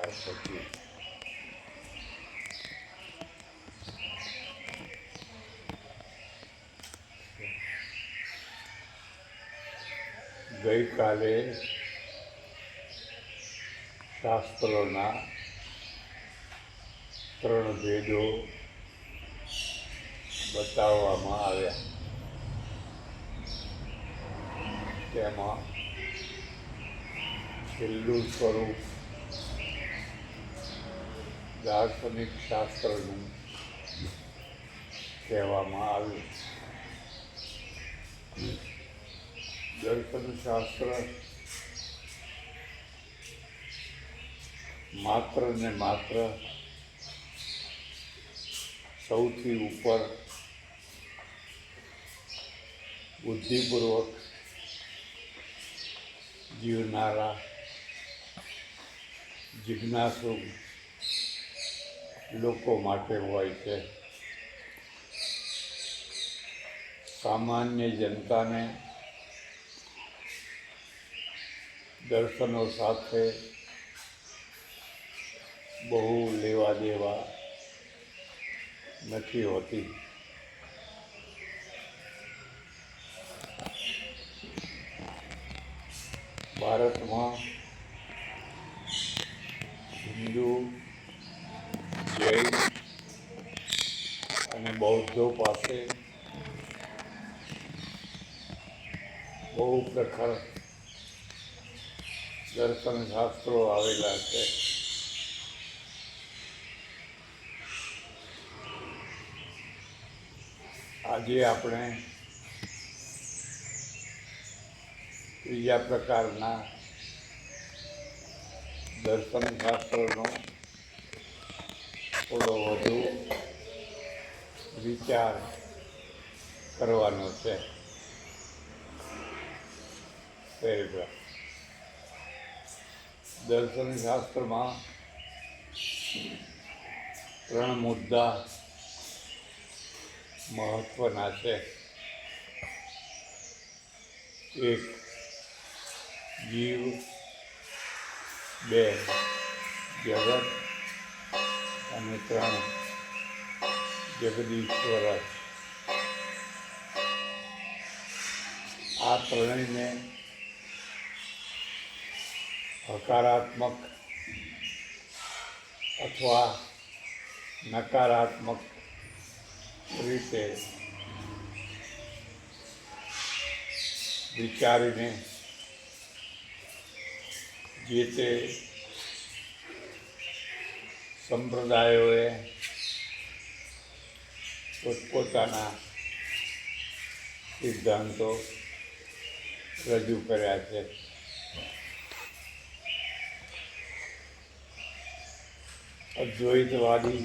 પછી ગઈકાલે શાસ્ત્રોના 3 ભેદો બતાવવામાં આવ્યા. તેમાં છેલ્લું સ્વરૂપ દાર્શનિક શાસ્ત્રનું કહેવામાં આવ્યું. દર્શનશાસ્ત્ર માત્ર ને માત્ર સૌથી ઉપર બુદ્ધિપૂર્વક જીવનારા જિજ્ઞાસુ લોકો માટે હોય છે. સામાન્ય જનતાને દર્શનો સાથે બહુ લેવા દેવા નથી હોતી. ભારતમાં હિન્દુ, જૈન અને બૌદ્ધો પાસે બહુ પ્રખર દર્શનશાસ્ત્રો આવેલા છે. આજે આપણે ત્રીજા પ્રકારના દર્શનશાસ્ત્રનો થોડો વધુ વિચાર કરવાનો છે. પેરેગ્રાફ. દર્શનશાસ્ત્રમાં 3 મુદ્દા મહત્વના છે. 1 જીવ, 2 જગત અને 3 જગદીશ્વર. આ ત્રણેયને હકારાત્મક અથવા નકારાત્મક રીતે વિચારીને જે તે સંપ્રદાયોએ પોતપોતાના સિદ્ધાંતો રજૂ કર્યા છે. અદ્વૈતવાદી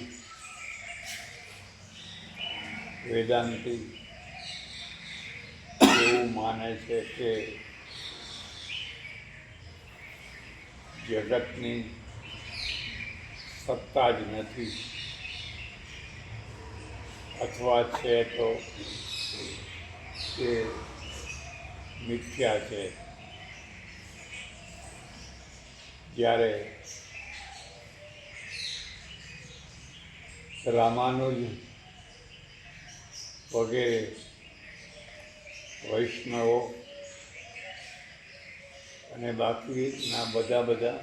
વેદાંતિ એવું માને છે કે જગતની સત્તા જ નથી, અથવા છે તો તે મિથ્યા છે. જ્યારે રામાનુજ વગેરે વૈષ્ણવો અને બાકીના બધા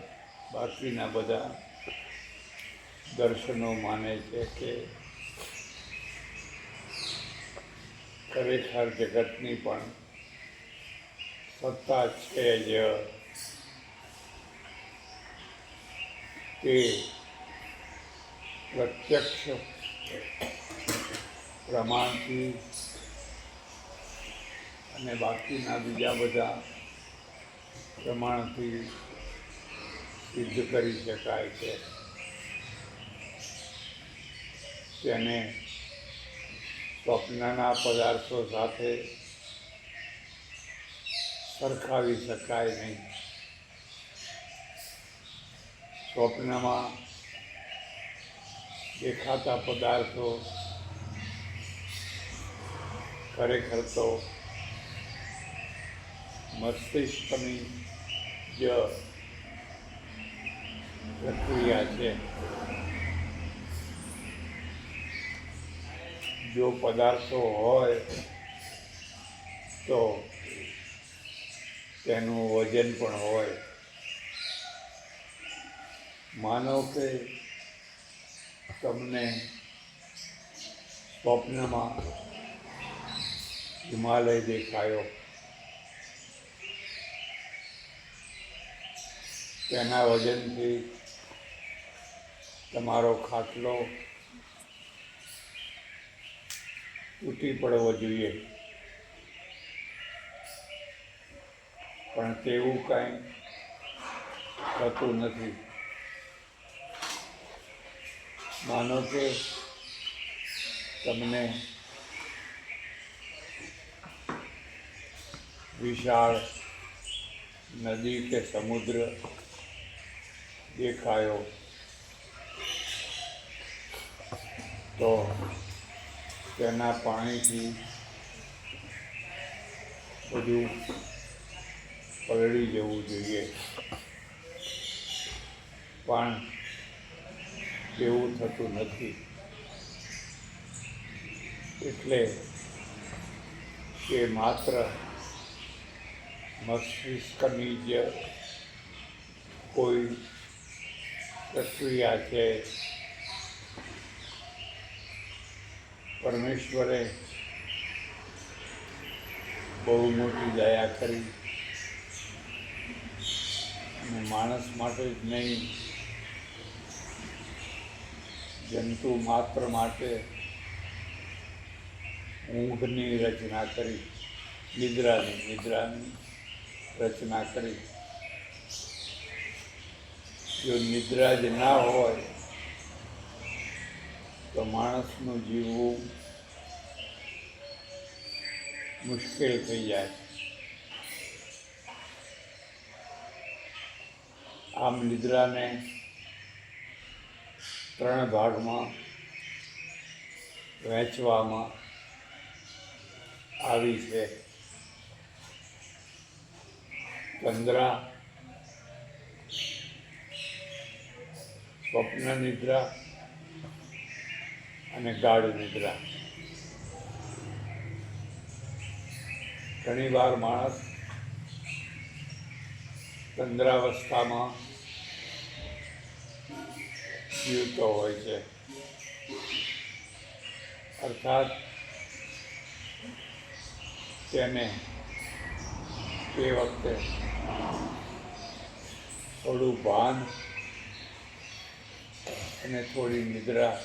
દર્શનો માને છે કે ખરેખર જગતની પણ સત્તા છે જ. તે પ્રત્યક્ષ પ્રમાણથી અને બાકીના બીજા બધા પ્રમાણથી સિદ્ધ કરી શકાય છે. તેને સ્વપ્નના પદાર્થો સાથે સરખાવી શકાય નહીં. સ્વપ્નમાં દેખાતા પદાર્થો ખરેખર તો મસ્તિષ્કની જ પ્રક્રિયા છે. જો પદાર્થો હોય તો તેનું વજન પણ હોય. માનો કે તમને સ્વપ્નમાં હિમાલય દેખાયો, તેના વજનથી તમારો ખાટલો તૂટી પડવો જોઈએ, પણ તેવું કાંઈ થતું નથી. માનો કે તમને વિશાળ નદી કે સમુદ્ર દેખાયો, તો તેના પાણીથી બધું પલળી જવું જોઈએ, પણ એવું થતું નથી. એટલે કે માત્ર મસ્તિષ્કની જ કોઈ પ્રક્રિયા છે. પરમેશ્વરે બહુ મોટી દયા કરી અને માણસ માટે જ નહીં, જંતુ માત્ર માટે ઊંઘની રચના કરી, નિદ્રાની રચના કરી. જો નિદ્રા જ ના હોય તો માણસનું જીવવું મુશ્કેલ થઈ જાય. આમ નિદ્રાને 3 ભાગમાં વહેંચવામાં આવી છે. તંદ્રા, સ્વપ્ન નિદ્રા અને ગાઢ નિદ્રા. ઘણી વાર માણસ તંદ્રાવસ્થામાં જીવતો હોય છે, અર્થાત તેને તે વખતે થોડું ભાન અને થોડી નિદ્રા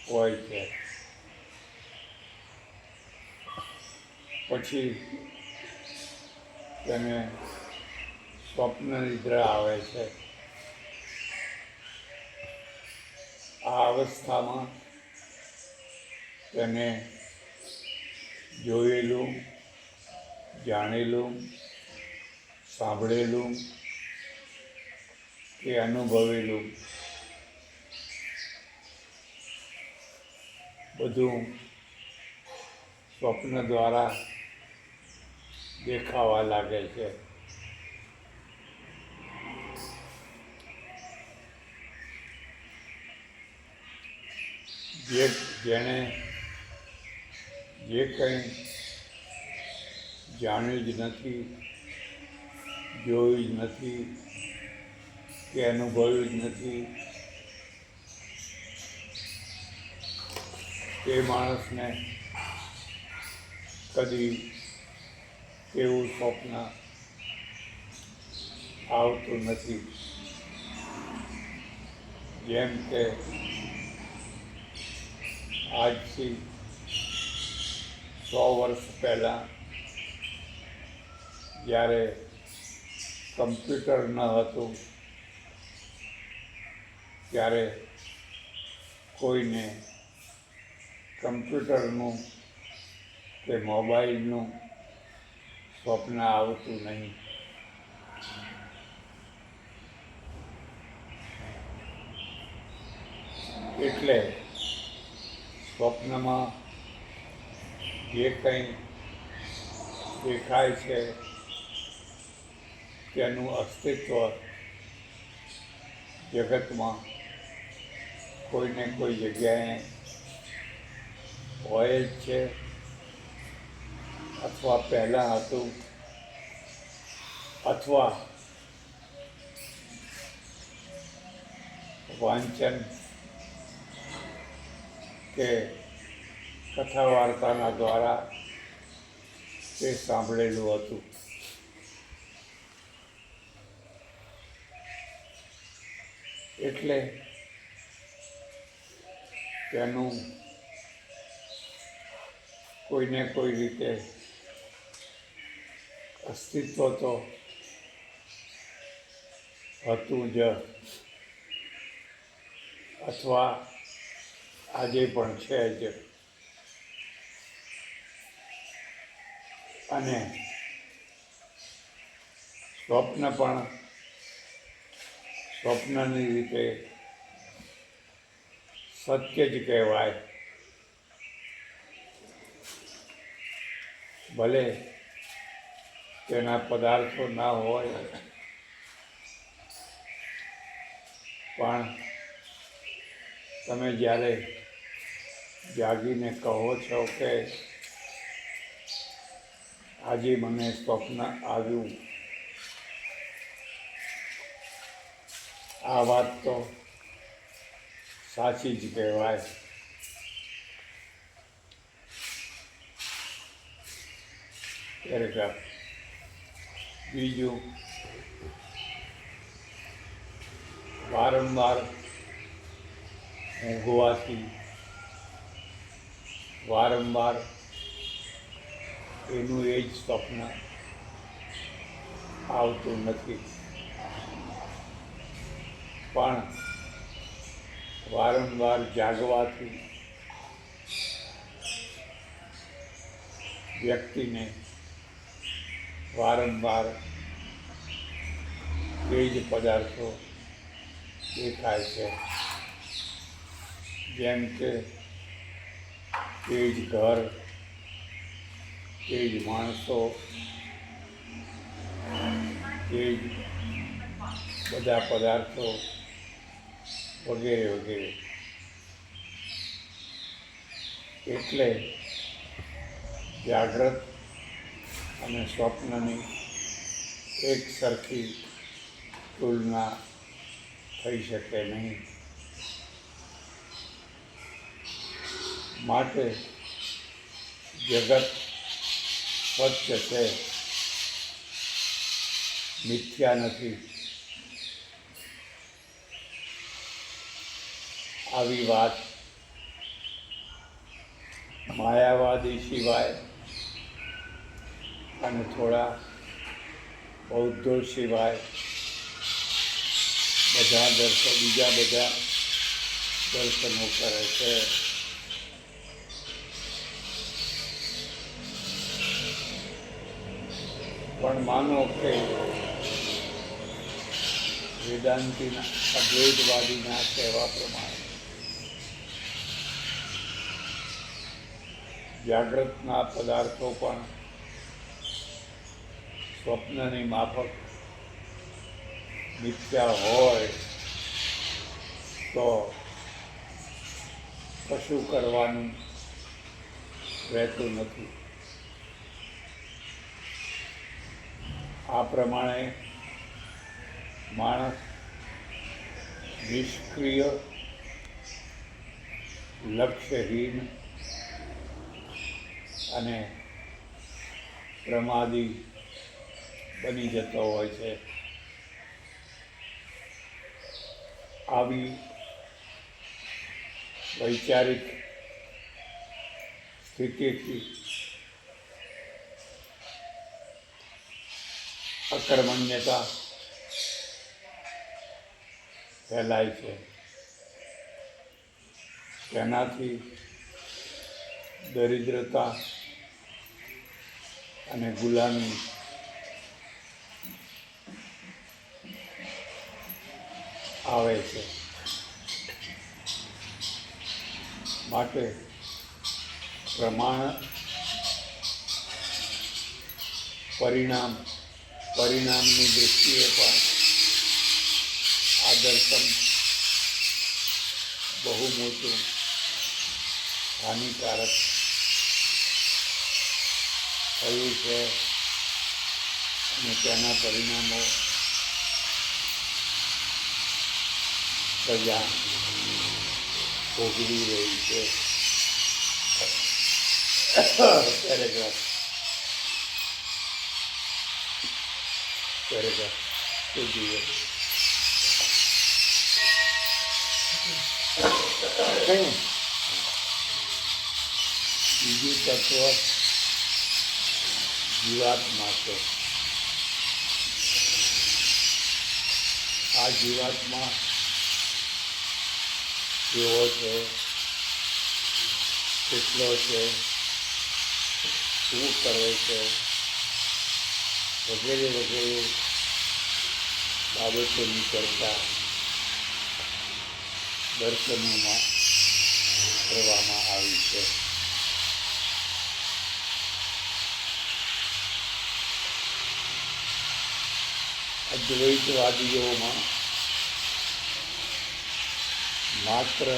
હોય છે. પછી તેને સ્વપ્ન નિદ્રા આવે છે. આ અવસ્થામાં તેને જોયેલું, જાણેલું, સાંભળેલું કે અનુભવેલું બધું સ્વપ્ન દ્વારા દેખાવા લાગે છે. જેણે જે કંઈ જાણ્યું જ નથી, જોયું જ નથી કે અનુભવ્યું જ નથી, તે માણસને કદી એવું સ્વપ્ન આવતું નથી. જેમ કે આજથી 100 વર્ષ પહેલાં જ્યારે કમ્પ્યુટર ન હતું, ત્યારે કોઈને કમ્પ્યુટરનું કે મોબાઈલનું સ્વપ્ન આવતું નહીં. એટલે સ્વપ્નમાં જે કંઈ દેખાય છે તેનું અસ્તિત્વ જગતમાં કોઈને કોઈ જગ્યાએ હોય જ છે, અથવા પહેલાં હતું, અથવા વાંચન કે કથા વાર્તાના દ્વારા તે સાંભળેલું હતું. એટલે તેનું કોઈને કોઈ રીતે અસ્તિત્વ તો હતું જ, અથવા આજે પણ છે જ. અને સ્વપ્ન પણ સ્વપ્નની રીતે સત્ય જ કહેવાય. ભલે તેના પદાર્થો ના હોય, પણ તમે જ્યારે જાગીને કહો છો કે આજે મને સ્વપ્ન આવ્યું, આ વાત તો સાચી જ કહેવાય. ત્યારે બીજું, વારંવાર ઊંઘવાથી વારંવાર એનું એ જ સ્વપ્ન આવતું નથી, પણ વારંવાર જાગવાથી વ્યક્તિને વારંવાર એ જ પદાર્થો દેખાય છે. જેમ કે એ જ ઘર, એ જ માણસો, એ જ બધા પદાર્થો વગેરે વગેરે. એટલે જાગ્રત અને સ્વપ્નની એક સરખી તુલના થઈ શકે નહીં. માટે જગત સત્ય છે, મિથ્યા નથી. આવી વાત માયાવાદી સિવાય અને થોડા બૌદ્ધો સિવાય બીજા બધા દર્શનો કરે છે. પણ માનો કે વેદાંતિના અદ્વૈતવાદીના કહેવા પ્રમાણે જાગ્રતના પદાર્થો પણ સ્વપ્નની માફક મિથ્યા હોય તો કશું કરવાનું રહેતું નથી. આ પ્રમાણે માણસ નિષ્ક્રિય, લક્ષ્યહીન અને પ્રમાદી બની જતો હોય છે. આવી વૈચારિક સ્થિતિથી અકર્મણ્યતા ફેલાય છે. તેનાથી દરિદ્રતા અને ગુલામી આવે છે. માટે પરિણામની દૃષ્ટિએ પણ આ દર્શન બહુ મોટું હાનિકારક થયું છે અને તેના પરિણામો સજા ભોગવી રહી છે. પેરેગ્રાફ જોઈએ. બીજું તત્વ જીવાત્મા છે. આ જીવાત્મા કેવો છે, કેટલો છે, શું કરે છે વગેરે વગેરે બાબતોની ચર્ચા દર્શનોમાં કરવામાં આવી છે. અદ્વૈતવાદીઓમાં માત્ર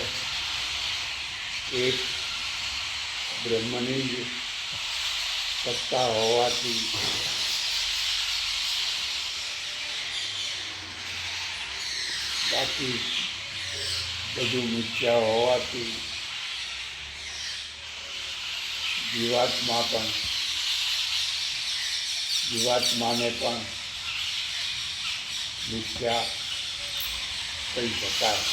એક બ્રહ્મની જ સત્તા હોવાથી બાકી બધું મિથ્યા હોવાથી જીવાત્માને પણ મિથ્યા કહી શકાય.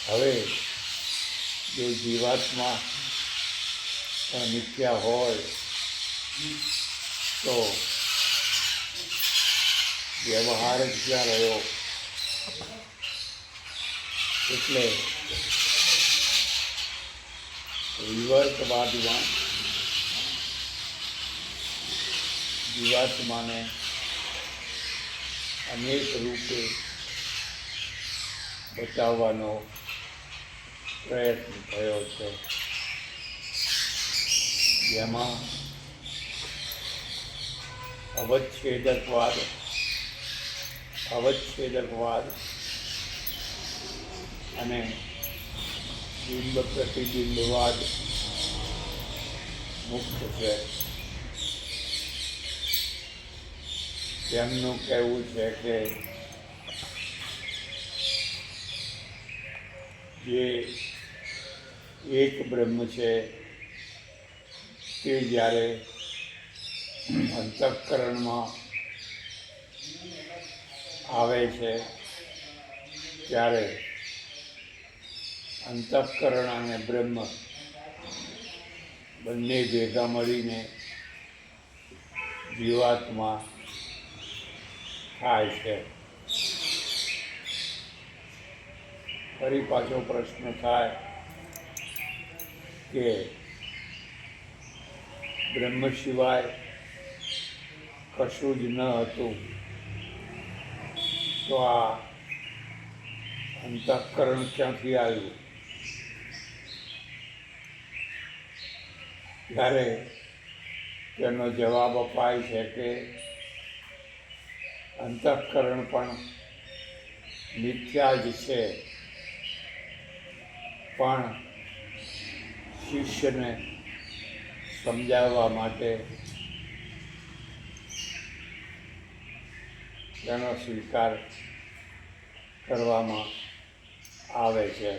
હવે જો જીવાત્મા પણ મિથ્યા હોય તો વ્યવહાર જ ક્યાં રહ્યો? એટલે વિવર્તવાદમાં જીવાત્માને અનેક રૂપે બતાવવાનો પ્રયત્ન થયો છે. જેમાં અવચ્છેદકવાદ અને બિંબ પ્રતિબિંબવાદ મુખ્ય છે. તેમનું કહેવું છે કે જે એક બ્રહ્મ છે તે જ્યારે અંતઃકરણમાં આવે છે ત્યારે અંતઃકરણ અને બ્રહ્મ બંને ભેગા મળીને જીવાત્મા થાય છે. ફરી પાછો પ્રશ્ન થાય કે બ્રહ્મ સિવાય કશું જ ન હતું તો આ અંતઃકરણ ક્યાંથી આવ્યું? ત્યારે તેનો જવાબ અપાય છે કે અંતઃકરણ પણ મિથ્યા જ છે, પણ શિષ્યને સમજાવવા માટે તેનો સ્વીકાર કરવામાં આવે છે.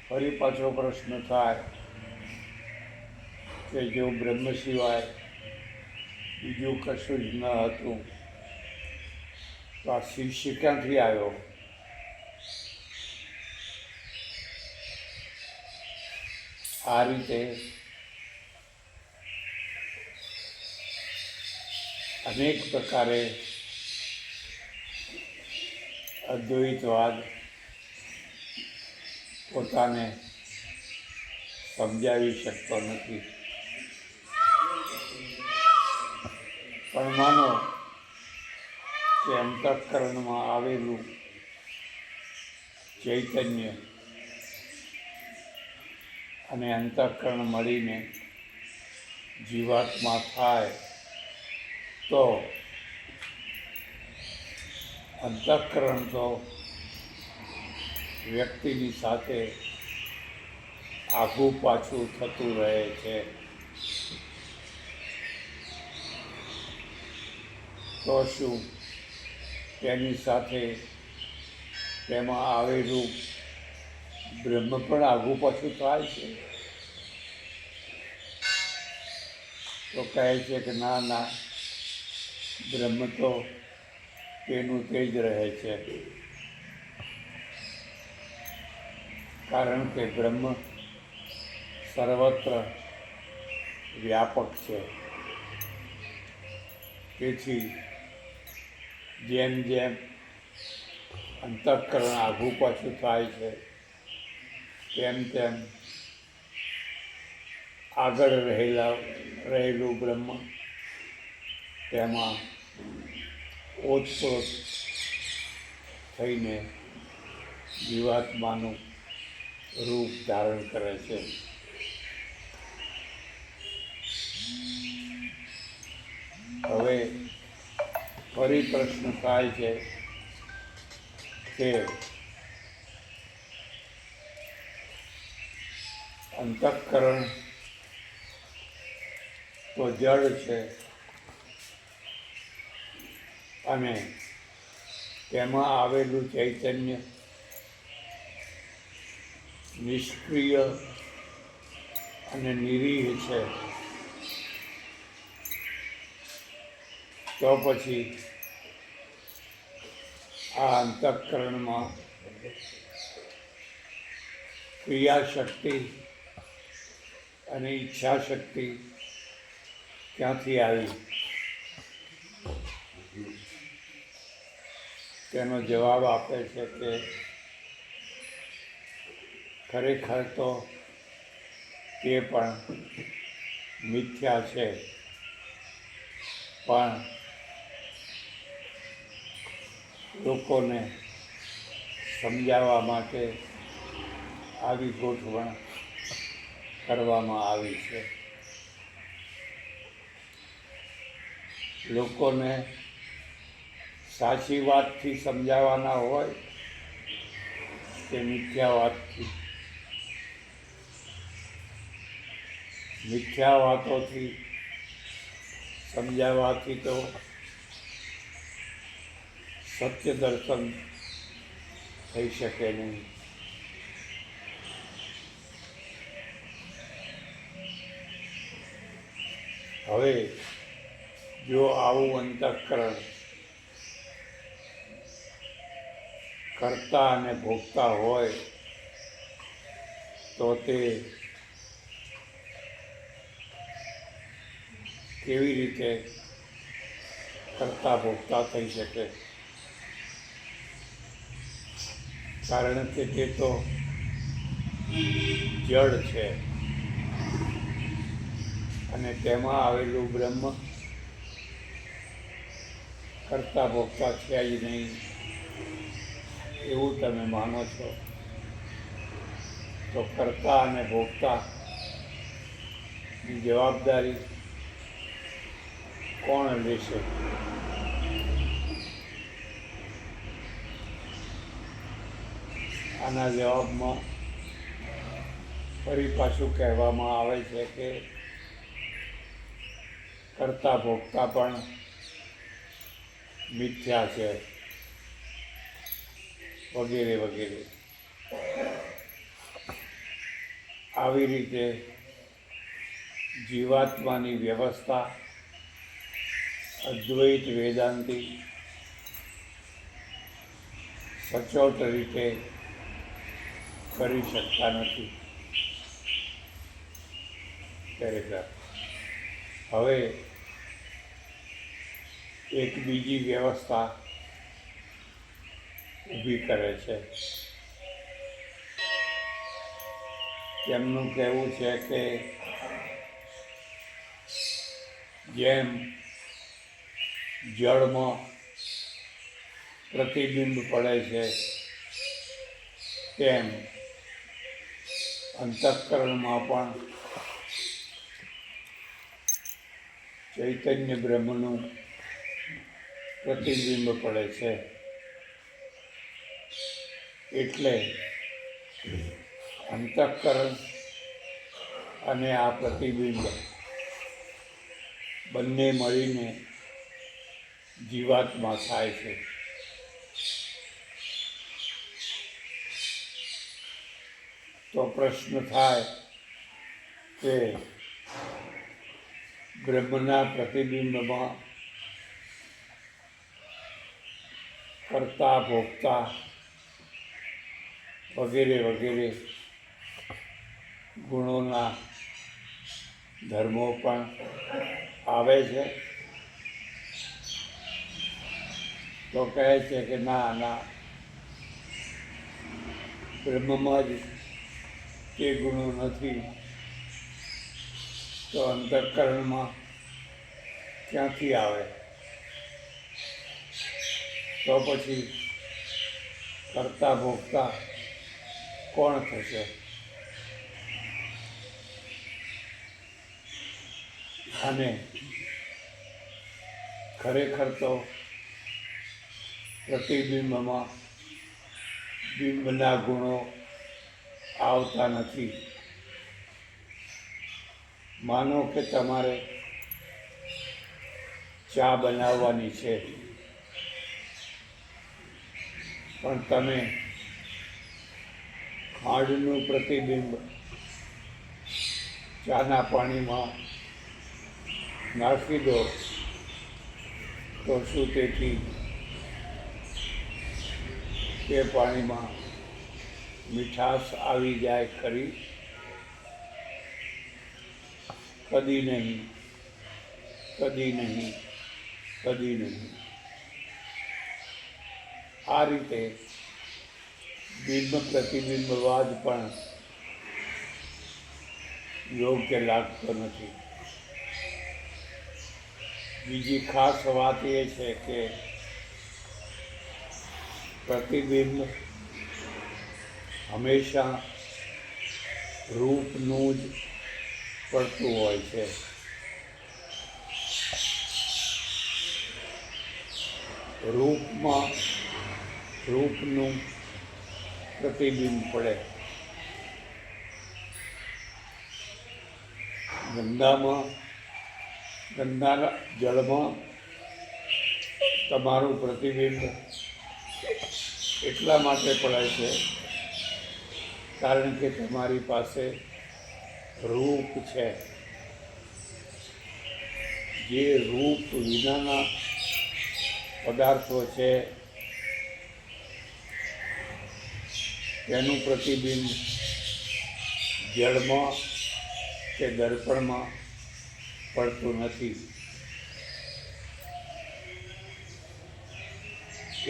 ફરી પાછો પ્રશ્ન થાય કે જો બ્રહ્મ સિવાય બીજું કશું જ ન હતું તો આ શિષ્ય ક્યાંથી આવ્યો? આ રીતે અનેક પ્રકારે અદ્વૈતવાદ પોતાને સમજાવી શકતો નથી. પણ માનો કે અંતઃકરણમાં આવેલું ચૈતન્ય અને અંતઃકરણ મળીને જીવાત્મા થાય તો અંતઃકરણ તો વ્યક્તિની સાથે આઘું પાછું થતું રહે છે. તો શું તેની સાથે તેમાં આવેલું બ્રહ્મ પણ આઘું પાછું થાય છે? તો કહે છે કે ના ના, બ્રહ્મ તો તેનું તે જ રહે છે. કારણ કે બ્રહ્મ સર્વત્ર વ્યાપક છે. તેથી જેમ જેમ અંતઃકરણ આઘું પાછું થાય છે, તેમ તેમ આગળ રહેલું બ્રહ્મ તેમાં ઓતપ્રોત થઈને જીવાત્માનું રૂપ ધારણ કરે છે. હવે ફરી પ્રશ્ન થાય છે કે અંતઃકરણ તો જડ છે અને તેમાં આવેલું ચૈતન્ય નિષ્ક્રિય અને નિરીહ છે. તો પછી આ અંતઃકરણમાં ક્રિયાશક્તિ અને ઈચ્છાશક્તિ ક્યાંથી આવી? તેનો જવાબ આપે છે કે ખરેખર તો તે પણ મિથ્યા છે, પણ લોકોને સમજાવવા માટે આવી ગોઠવણ કરવામાં આવી છે. લોકોને સાચી વાતથી સમજાવવાના હોય કે મિથ્યા વાતથી? મિથ્યા વાતોથી સમજાવવાથી તો સત્ય દર્શન થઈ શકે નહીં. હવે જો આવું અંતઃકરણ કર્તા અને ભોગતા હોય તો તે કેવી રીતે કર્તા ભોગતા થઈ શકે? કારણ કે તે તો જડ છે અને તેમાં આવેલું બ્રહ્મ કરતા ભોગતા છે જ નહીં એવું તમે માનો છો. તો કરતા અને ભોગતાની જવાબદારી કોણ લેશે? આના જવાબમાં ફરી પાછું કહેવામાં આવે છે કે કરતા ભોગતા પણ મિથ્યા છે, વગેરે વગેરે. આવી રીતે જીવાત્માની વ્યવસ્થા અદ્વૈત વેદાંતિ સચોટ રીતે કરી શકતા નથી. ખરેખર હવે એક બીજી વ્યવસ્થા ઊભી કરે છે. તેમનું કહેવું છે કે જેમ જળમાં પ્રતિબિંબ પડે છે તેમ અંતઃકરણમાં પણ ચૈતન્ય બ્રહ્મનું પ્રતિબિંબ પડે છે. એટલે અંતઃકરણ અને આ પ્રતિબિંબ બંને મળીને જીવાત્મા થાય છે. તો પ્રશ્ન થાય કે બ્રહ્મના પ્રતિબિંબમાં કર્તા ભોગતા વગેરે વગેરે ગુણોના ધર્મો પણ આવે છે. તો કહે છે કે ના ના, બ્રહ્મમાં જ તે ગુણો નથી, તો અંતઃકરણમાં ક્યાંથી આવે? તો પછી કરતા ભોગતા કોણ થશે? અને ખરેખર તો પ્રતિબિંબમાં બિંબના ગુણો આવતા નથી. માનો કે તમારે ચા બનાવવાની છે, પણ તમે ખાંડનું પ્રતિબિંબ ચાના પાણીમાં નાખી દો, તો શું તેથી તે પાણીમાં મીઠાશ આવી જાય ખરી? કદી નહીં, કદી નહીં, કદી નહીં. આ રીતે બિંબ પ્રતિબિંબવાદ પણ યોગ્ય લાગતો નથી. બીજી ખાસ વાત એ છે કે પ્રતિબિંબ હંમેશા રૂપનું જ પડતું હોય છે. રૂપમાં રૂપનું પ્રતિબિંબ પડે. ગંગાના જળમાં તમારું પ્રતિબિંબ એટલા માટે પડે છે કારણ કે તમારી પાસે રૂપ છે. જે રૂપ વિનાના પદાર્થો છે તેનું પ્રતિબિંબ જળમાં કે દર્પણમાં પડતું નથી.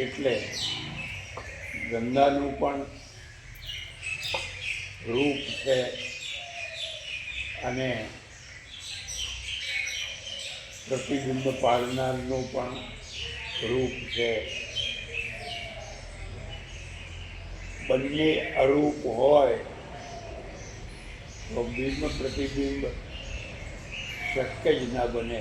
એટલે ગંગાનું પણ રૂપ છે અને પ્રતિબિંબ પાડનારનું પણ રૂપ છે. બંને અરૂપ હોય તો બિંબ પ્રતિબિંબ શક્ય જ ના બને.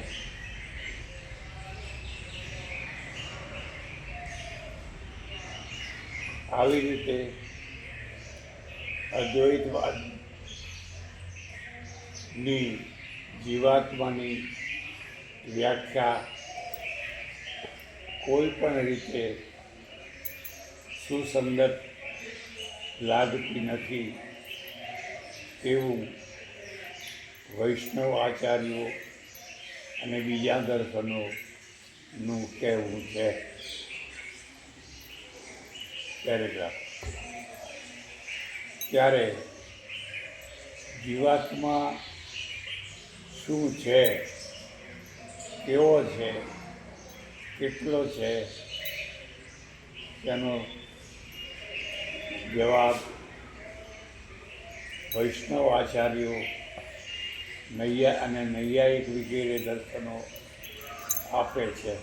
આવી રીતે અદ્વૈતવાદની જીવાત્માની વ્યાખ્યા કોઈ પણ રીતે સુસંગત લાગતી નથી એવું વૈષ્ણવ આચાર્યો અને બીજા દર્શનોનું કહેવું છે. પેરેગ્રાફ. ત્યારે જીવાત્મા શું છે, કેવો છે, કેટલો છે, તેનો જવાબ વૈષ્ણવ આચાર્યો નૈયાયિક વગેરે દર્શનો આપે છે.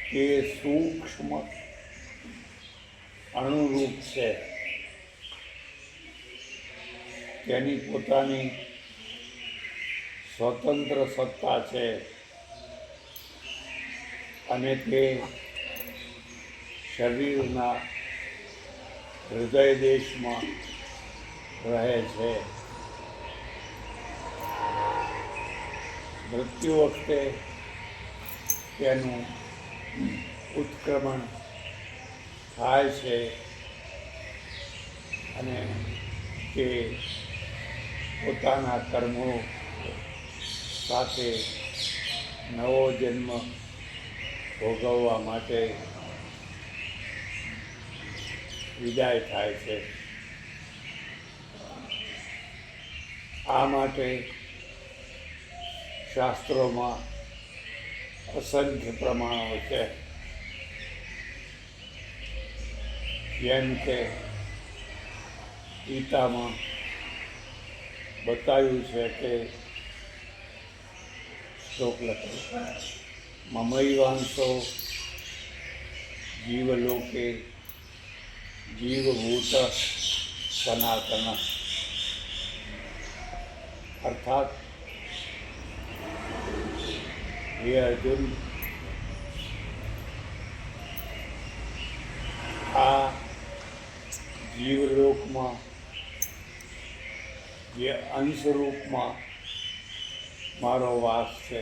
તે સૂક્ષ્મ અણુરૂપ છે. તેની પોતાની સ્વતંત્ર સત્તા છે અને તે શરીરના હૃદય દેશમાં રહે છે. મૃત્યુ વખતે તેનું ઉત્ક્રમણ થાય છે અને તે પોતાના કર્મો સાથે નવો જન્મ ભોગવવા માટે વિદાય થાય છે. આ માટે શાસ્ત્રોમાં અસંખ્ય પ્રમાણો છે. જેમ કે ગીતામાં બતાવ્યું છે કે શ્લોક લખ્યો મમૈવાંશો જીવલોકે જીવભૂત સનાતન, અર્થાત હે અર્જુન, આ જીવલોકમાં જે અંશરૂપમાં મારો વાસ છે,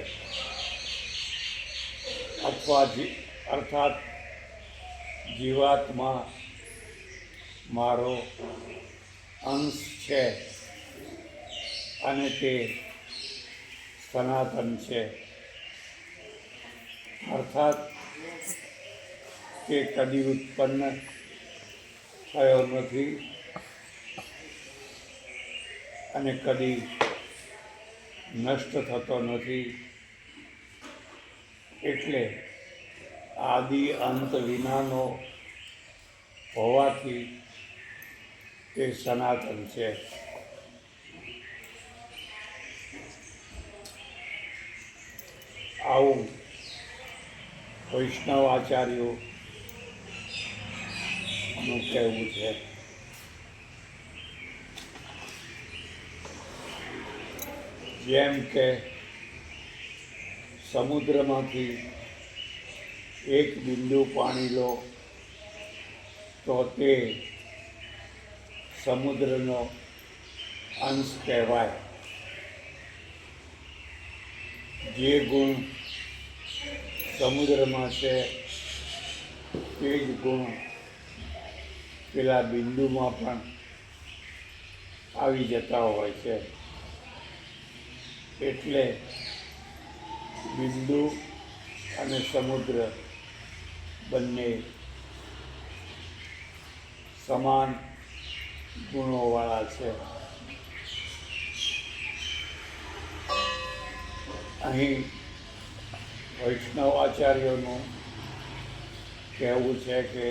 અથવા અર્થાત જીવાત્મા મારો અંશ છે અને તે સનાતન છે, અર્થાત તે કદી ઉત્પન્ન થયો નથી અને કદી નષ્ટ થતો નથી. એટલે આદિ અંત વિનાનો હોવાથી તે સનાતન છે. આવું વૈષ્ણવ આચાર્યોનું કહેવું છે. જેમ કે સમુદ્રમાંથી એક બિંદુ પાણી લો તો તે સમુદ્રનો અંશ કહેવાય. જે ગુણ સમુદ્રમાં છે તે જ ગુણ પેલા બિંદુમાં પણ આવી જતા હોય છે. એટલે બિંદુ અને સમુદ્ર બંને સમાન ગુણોવાળા છે. અહીં વૈષ્ણવ આચાર્યોનું કહેવું છે કે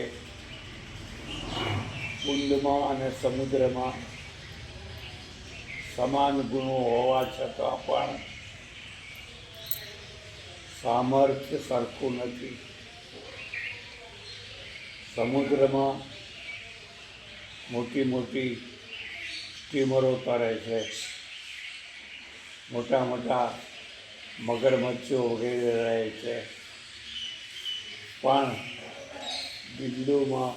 કુંડમાં અને સમુદ્રમાં સમાન ગુણો હોવા છતાં પણ સામર્થ્ય સરખું નથી. સમુદ્રમાં મોટી મોટી સ્ટીમરો તરે છે, મોટા મોટા મગરમચ્છો વગેરે રહે છે, પણ બિંદુમાં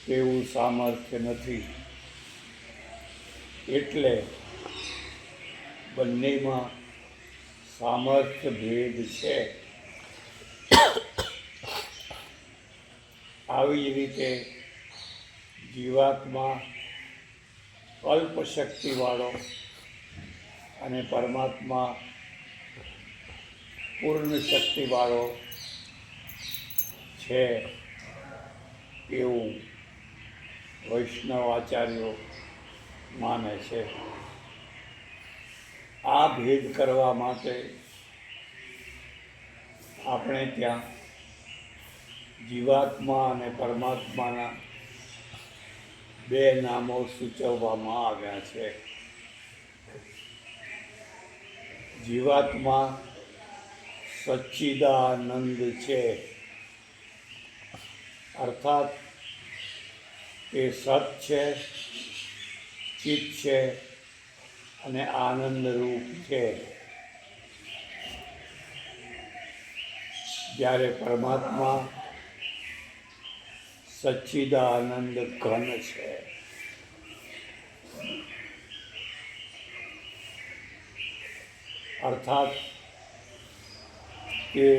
તેવું સામર્થ્ય નથી. એટલે બંનેમાં સામર્થ્ય ભેદ છે. આવી જ રીતે જીવાત્મા અલ્પ શક્તિવાળો અને પરમાત્મા પૂર્ણ શક્તિવાળો છે એવું વૈષ્ણવ આચાર્યો માને છે. આ ભેદ કરવા માટે આપણે ત્યાં જીવાત્મા અને પરમાત્માના બે નામો સૂચવવામાં આવ્યા છે. જીવાત્મા સચ્ચિદાનંદ છે, અર્થાત તે સત છે, ચિત્ત છે અને આનંદરૂપ છે. જ્યારે પરમાત્મા સચ્ચિદાનંદ ઘન છે. અર્થાત કે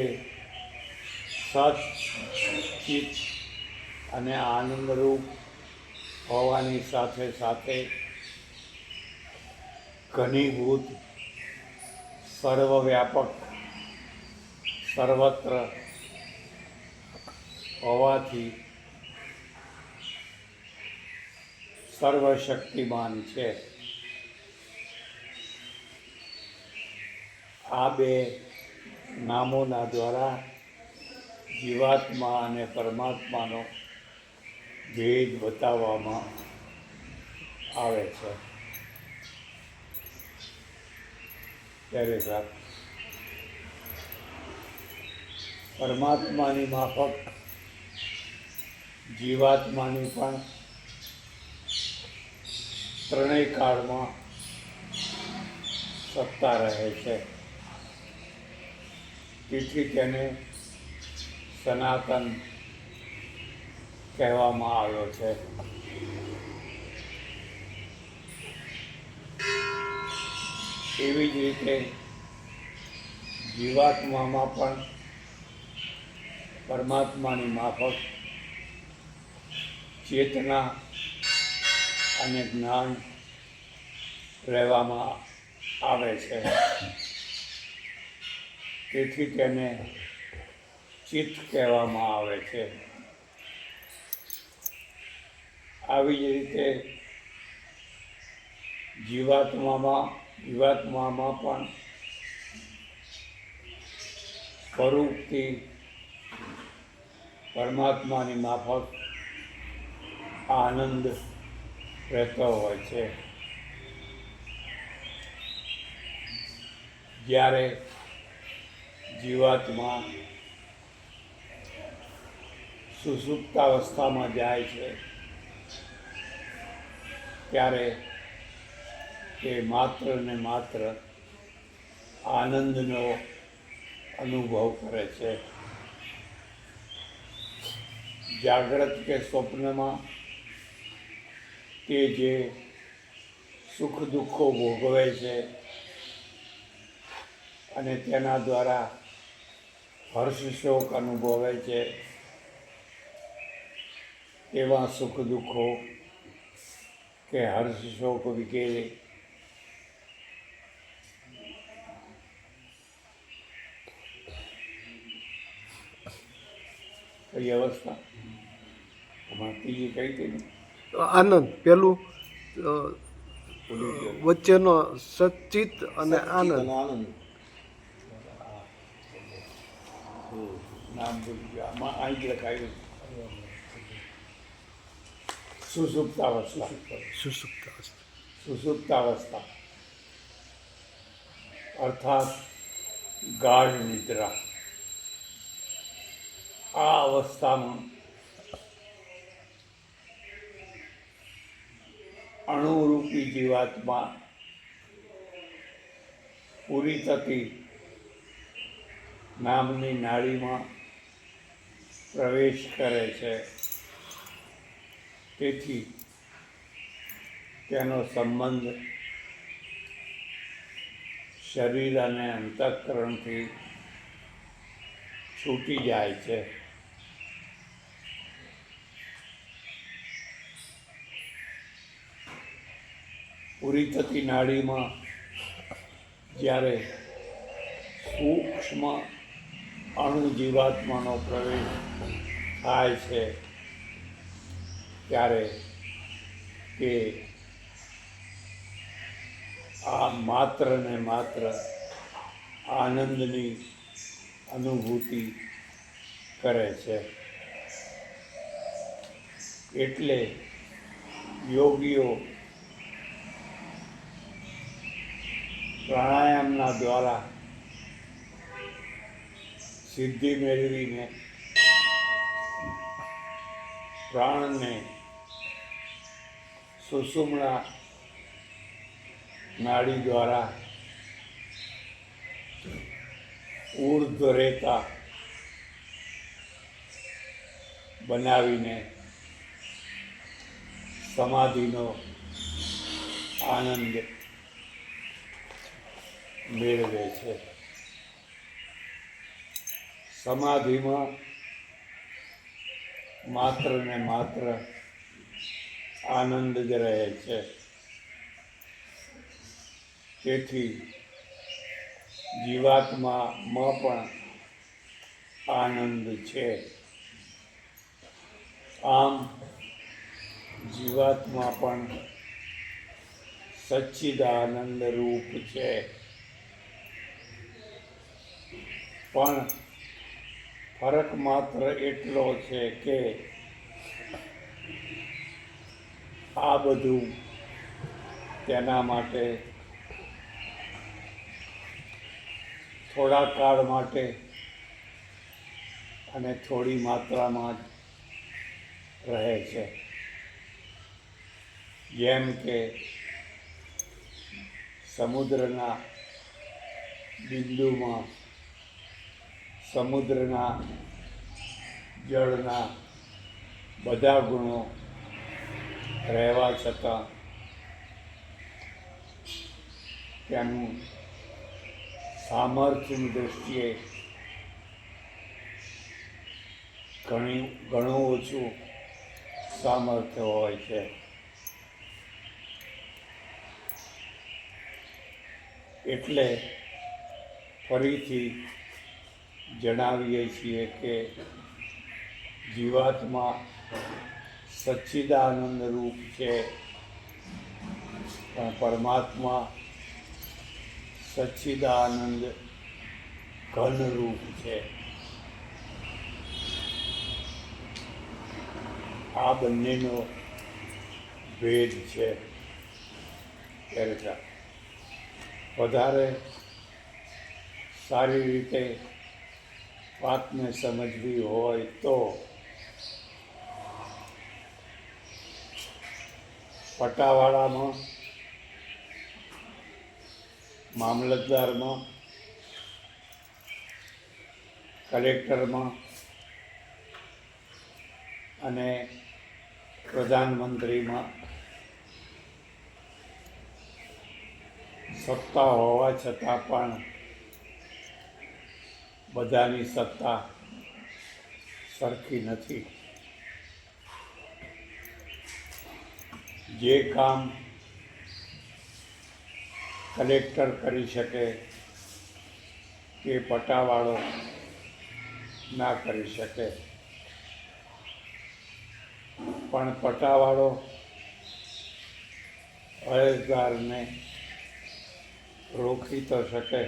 સત ચિત્ત અને આનંદરૂપ હોવાની સાથે સાથે ઘનીભૂત, સર્વવ્યાપક, સર્વત્ર હોવાથી સર્વશક્તિમાન છે. આ બે નામોના દ્વારા જીવાત્મા અને પરમાત્માનો ભેદ બતાવવામાં આવે છે. ત્યારે સાહેબ પરમાત્માની માફક જીવાત્માની પણ ત્રણેય કાળમાં સત્તા રહે છે. તેથી તેને સનાતન કહેવામાં આવ્યો છે. એવી જ રીતે જીવાત્મામાં પણ પરમાત્માની માફક ચેતના અને જ્ઞાન રહેવામાં આવે છે. તેથી તેને ચિત્ત કહેવામાં આવે છે. આવી જ રીતે જીવાત્મામાં પણ સ્વરૂપથી પરમાત્માની માફક આનંદ રહેતો હોય છે. જ્યારે જીવાત્મા સુષુપ્તાવસ્થામાં જાય છે ત્યારે તે માત્ર ને માત્ર આનંદનો અનુભવ કરે છે. જાગ્રત કે સ્વપ્નમાં તે જે સુખ દુઃખો ભોગવે છે અને તેના દ્વારા હર્ષ શોક અનુભવે છે, એવા સુખ દુઃખો કે હર્ષ શોક વગેરે કઈ અવસ્થા ત્રીજી કઈ હતી ને આનંદ પેલું વચ્ચેનો સચ્ચિત અને આનંદ. નામ ભૂલી ગયા. આમાં અહીં જ લખાયું સુષુપ્તાવસ્થા. સુષુપ્તાવસ્થા અર્થાત ગાઢ નિદ્રા. આ અવસ્થામાં અણુરૂપી જીવાત્મા પૂરી થતી નામની નાડીમાં પ્રવેશ કરે છે. તેથી તેનો સંબંધ શરીર અને અંતઃકરણથી છૂટી જાય છે. પૂરી થતી નાડીમાં જ્યારે સૂક્ષ્મ અણુ જીવાત્માનો પ્રવેશ થાય છે ત્યારે તે આ માત્ર ને માત્ર આનંદની અનુભૂતિ કરે છે. એટલે યોગીઓ પ્રાણાયામના દ્વારા સિદ્ધિ મેળવીને પ્રાણને સુષુમ્ના નાડી દ્વારા ઉર્ધ્વ રેતા બનાવીને સમાધિનો આનંદ મેળવે છે. સમાધિમાં માત્ર ને માત્ર આનંદ જ રહે છે. તેથી જીવાત્મામાં પણ આનંદ છે. આમ જીવાત્મા પણ સચ્ચિદાનંદ રૂપ છે. પણ ફરક માત્ર એટલો છે કે આ બધું તેના માટે થોડા કાળ માટે અને થોડી માત્રામાં જ રહે છે. જેમ કે સમુદ્રના બિંદુમાં સમુદ્રના જળના બધા ગુણો રહેવા છતાં તેનું સામર્થ્યની દૃષ્ટિએ ઘણું ઓછું સામર્થ્ય હોય છે. એટલે ફરીથી જણાવીએ છીએ કે જીવાત્મા સચ્ચિદાનંદ રૂપ છે, પણ પરમાત્મા સચ્ચિદાનંદ ઘન રૂપ છે. આ બંનેનો ભેદ છે. ત્યારે વધારે સારી રીતે વાતને સમજવી હોય તો પટાવાળામાં, મામલતદારમાં, કલેક્ટરમાં અને પ્રધાનમંત્રીમાં સત્તા હોવા છતાં પણ બધાની સત્તા સરખી નથી. જે કામ કલેક્ટર કરી શકે તે પટાવાળો ના કરી શકે. પણ પટાવાળો અરજદારને રોકી તો શકે.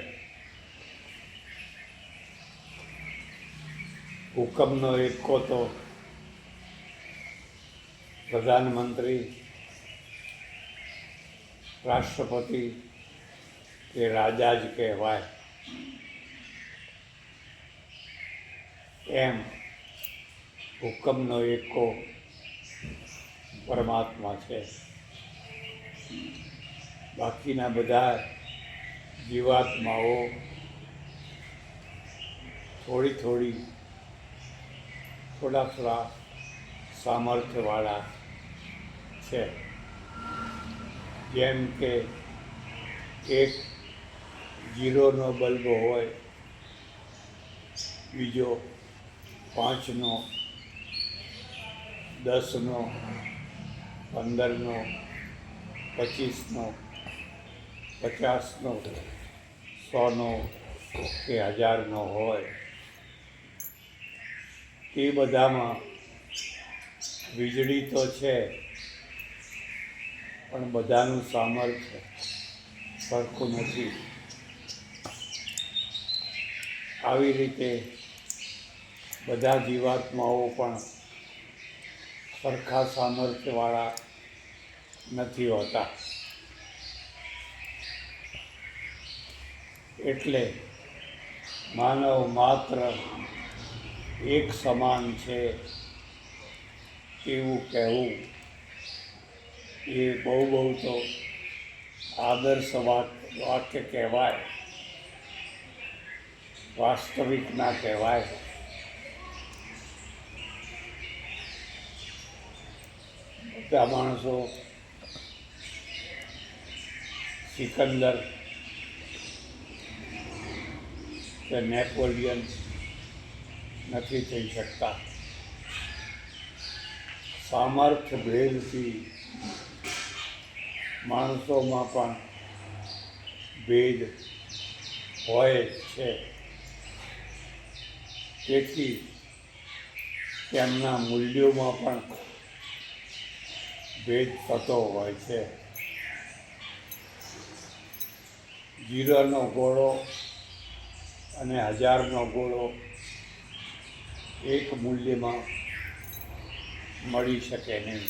હુકમનો એકો તો પ્રધાનમંત્રી, રાષ્ટ્રપતિ કે રાજા જ કહેવાય. એમ હુકમનો એકો પરમાત્મા છે. બાકીના બધા જીવાત્માઓ થોડા સામર્થ્યવાળા છે. જેમ કે એક 0નો બલ્બ હોય, બીજો 5નો, 10નો, 15નો, 25નો, 50નો, 100નો કે 1000નો હોય. તે બધામાં વીજળી તો છે, પણ બધાનું સામર્થ્ય સરખું નથી. આવી રીતે બધા જીવાત્માઓ પણ સરખા સામર્થ્યવાળા નથી હોતા. એટલે માનવ માત્ર એક સમાન છે એવું કહેવું એ બહુ તો આદર્શ વાક્ય કહેવાય, વાસ્તવિક ના કહેવાય. બધા માણસો સિકંદર કે નેપોલિયન નથી થઈ શકતા. સામર્થ્ય ભેદથી માણસોમાં પણ ભેદ હોય જ છે. તેથી તેમના મૂલ્યોમાં પણ ભેદ થતો હોય છે. 0નો ગોળો અને 1000નો ગોળો એક મૂલ્યમાં મળી શકે નહીં.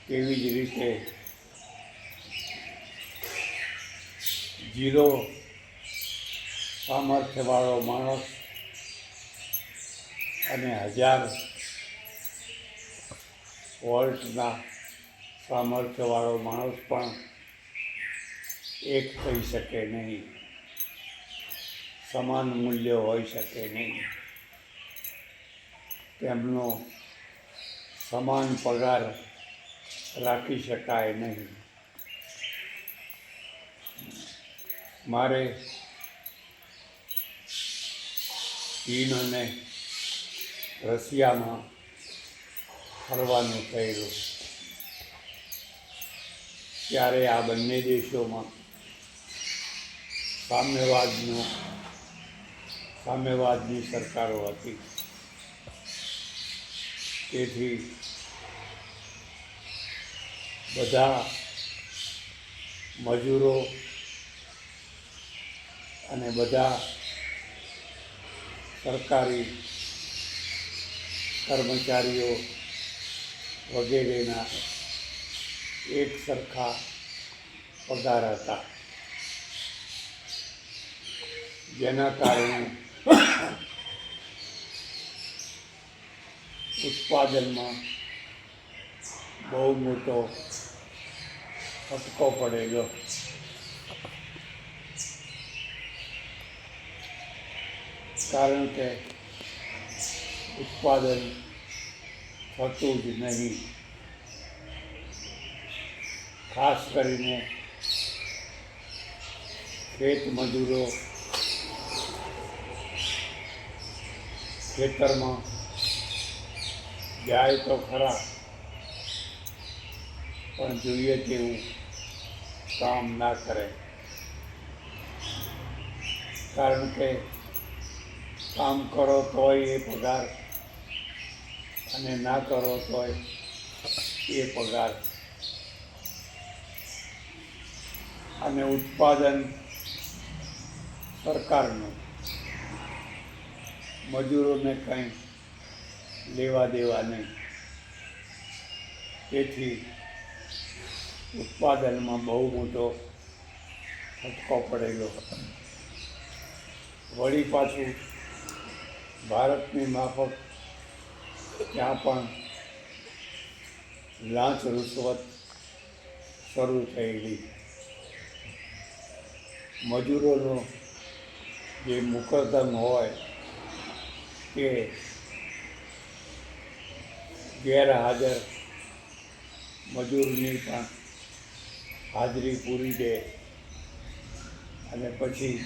તેવી જ રીતે 0 સામર્થ્યવાળો માણસ અને 1000 વોલ્ટના સામર્થ્યવાળો માણસ પણ એક થઈ શકે નહીં. સમાન મૂલ્ય હોઈ શકે નહીં. તેમનો સમાન પગાર રાખી શકાય નહીં. મારે ચીન અને રશિયામાં ફરવાનું થયેલું. ત્યારે આ બંને દેશોમાં સામ્યવાદની સરકારો હતી. તેથી બધા મજૂરો અને બધા સરકારી કર્મચારીઓ વગેરેના એક સરખા પગાર હતા, જેના કારણે ઉત્પાદનમાં બહુ મોટો ફટકો પડેલો. કારણ કે ઉત્પાદન થતું જ નહીં. ખાસ કરીને ખેત મજૂરો ખેતરમાં જાય તો ખરા, પણ જોઈએ તેવું કામ ના કરે. કારણ કે કામ કરો તોય એ પગાર અને ના કરો તોય એ પગાર. અને ઉત્પાદન સરકારનું, મજૂરોને કંઈ લેવા દેવા નહીં. તેથી ઉત્પાદનમાં બહુ મોટો ફટકો પડેલો. વળી પાછું ભારતની માફક ત્યાં પણ લાંચ રૂશ્વત શરૂ થયેલી. મજૂરોનો જે મુકદ્દમ હોય તે ગેરહાજર મજૂરની પણ હાજરી પૂરી દે અને પછી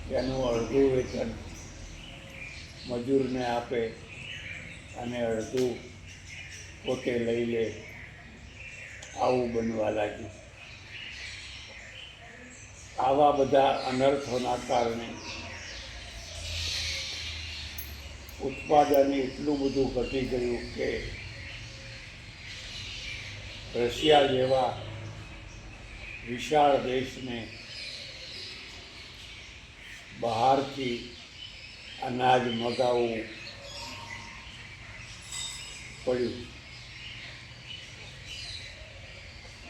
તેનું અડધું વેતન મજૂરને આપે અને અડધું પોતે લઈ લે. આવું બનવા લાગ્યું. આવા બધા અનર્થોના કારણે ઉત્પાદન એટલું બધું ઘટી ગયું કે રશિયા જેવા વિશાળ દેશને બહારથી અનાજ મગાવવું પડ્યું.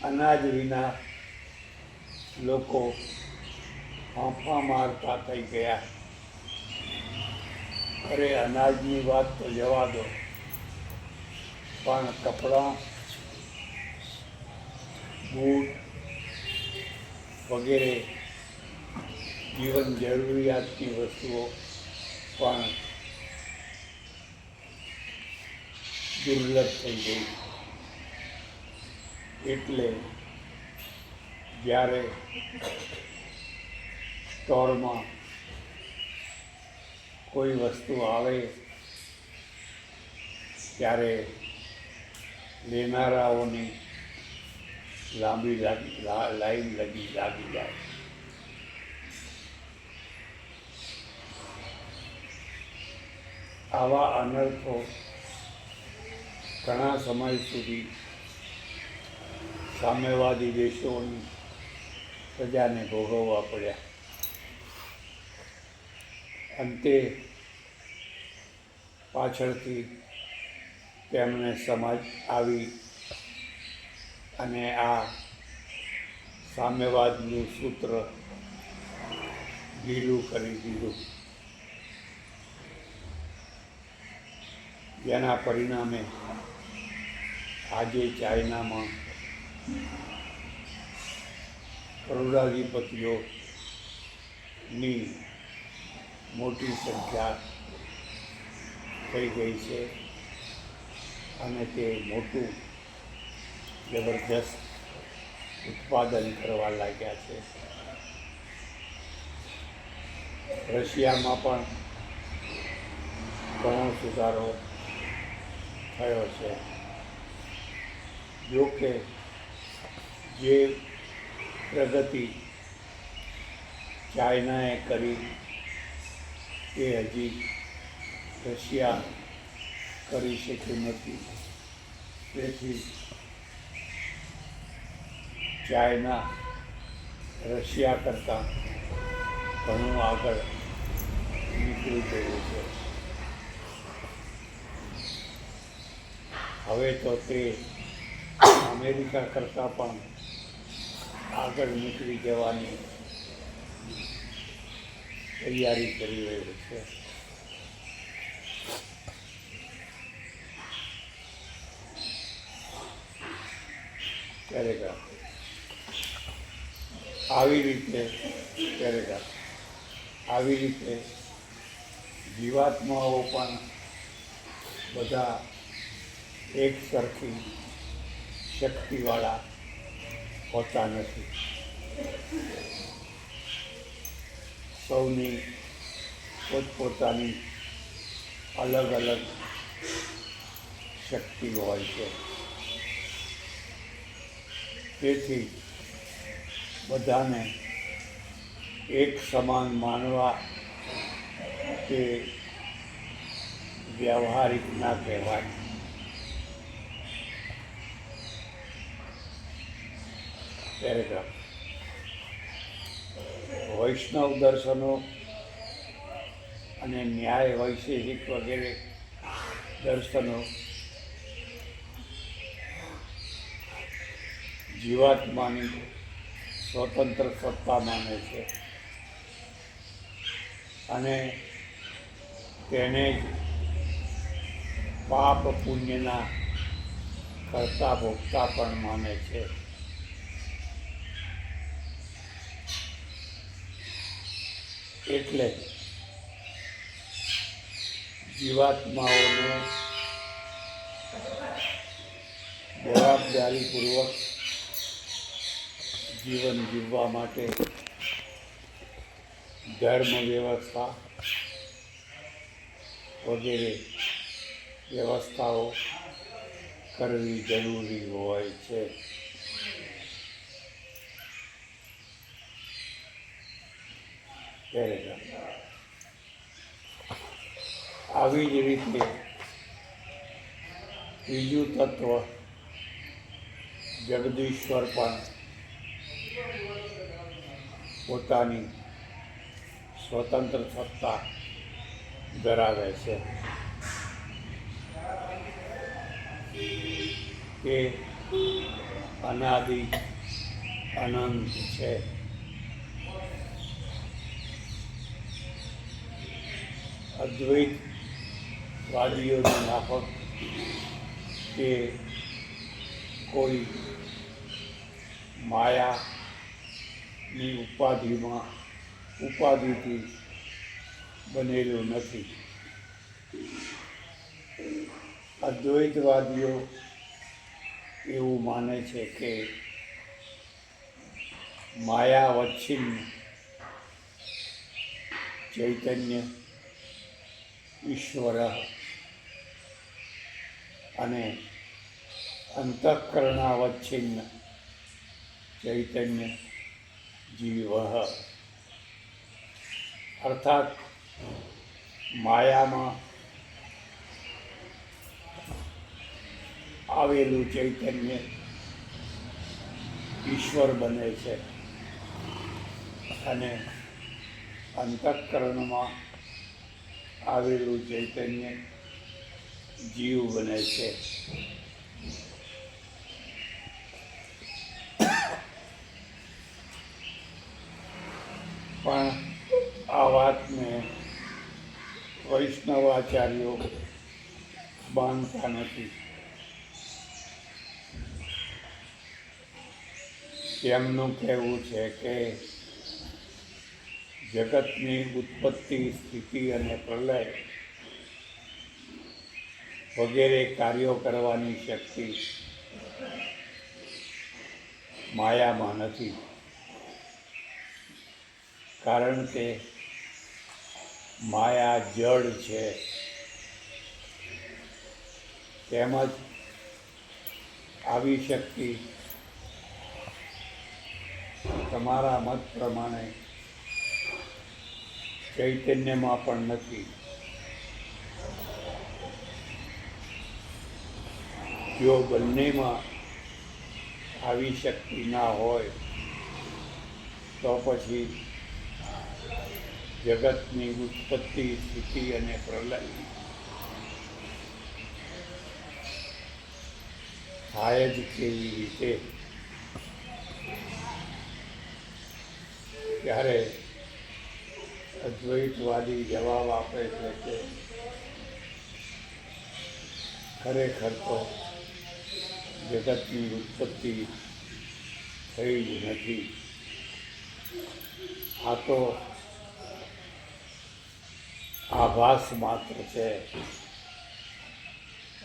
અનાજ વિના લોકો ફાંફા મારતા થઈ ગયા. અરે અનાજની વાત તો જવા દો, પણ કપડાં, બૂટ વગેરે જીવન જરૂરિયાતની વસ્તુઓ પણ દુર્લભ થઈ ગઈ. એટલે જ્યારે સ્ટોરમાં કોઈ વસ્તુ આવે ત્યારે લેનારાઓની લાંબી લાઈન લાગી જાય. આવા અનર્થો ઘણા સમય સુધી સામ્યવાદી દેશોની પ્રજાને ભોગવવા પડ્યા. અંતે પાછળથી તેમને સમજ આવી અને આ સામ્યવાદનું સૂત્ર ઢીલું કરી દીધું, જેના પરિણામે આજે ચાઇનામાં કરોડાધિપતિઓની મોટી સંખ્યા થઈ ગઈ છે અને તે મોટું જબરજસ્ત ઉત્પાદન કરવા લાગ્યા છે. રશિયામાં પણ ઘણો સુધારો થયો છે. જો કે જે પ્રગતિ ચાઇનાએ કરી એ હજી રશિયા કરી શક્યું નથી. તેથી ચાઇના રશિયા કરતાં ઘણું આગળ નીકળી ગયું છે. હવે તો તે અમેરિકા કરતાં પણ આગળ નીકળી જવાની તૈયારી કરી રહ્યું છે. આવી રીતે જીવાત્માઓ પણ બધા એક સરખી શક્તિવાળા હોતા નથી. સૌની પોતપોતાની અલગ અલગ શક્તિ હોય છે. તેથી બધાને એક સમાન માનવા તે વ્યવહારિક ના કહેવાય. પેરેગ્રાફ. વૈષ્ણવ દર્શનો અને ન્યાય વૈશેષિક વગેરે દર્શનો જીવાત્માની સ્વતંત્ર સત્તા માને છે અને તેને જ પાપ પુણ્યના કરતા ભોગતા પણ માને છે. એટલે જીવાત્માઓને જવાબદારીપૂર્વક જીવન જીવવા માટે ધર્મ વ્યવસ્થા વગેરે વ્યવસ્થાઓ કરવી જરૂરી હોય છે. આવી જ રીતે ત્રીજું તત્વ જગદીશ્વર પણ પોતાની સ્વતંત્ર સત્તા ધરાવે છે. તે અનાદિ અનંત છે. અદ્વૈતવાદીઓની માફક કે કોઈ માયાની ઉપાધિથી બનેલું નથી. અદ્વૈતવાદીઓ એવું માને છે કે માયાવચ્છિન્ન ચૈતન્ય ઈશ્વર અને અંતઃકરણાવચ્છિન્ન ચૈતન્ય જીવ, અર્થાત માયામાં આવેલું ચૈતન્ય ઈશ્વર બને છે અને અંતઃકરણમાં આવેલું ચૈતન્ય જીવ બને છે. પણ આ વાતને વૈષ્ણવાચાર્યો માનતા નથી. તેમનું કહેવું છે કે જગતની ઉત્પત્તિ, સ્થિતિ અને પ્રલય વગેરે કાર્યો કરવાની શક્તિ માયામાં નથી, કારણ કે માયા જડ છે. તેમજ આવી શક્તિ તમારા મત પ્રમાણે ચૈતન્યમાં પણ નથી. જો બંનેમાં આવી શક્તિ ના હોય તો પછી જગતની ઉત્પત્તિ, સ્થિતિ અને પ્રલય થાય જ કેવી રીતે? ત્યારે અદ્વૈતવાદી જવાબ આપે છે કે ખરેખર તો જગતની ઉત્પત્તિ થઈ જ નથી. આ તો આભાસ માત્ર છે,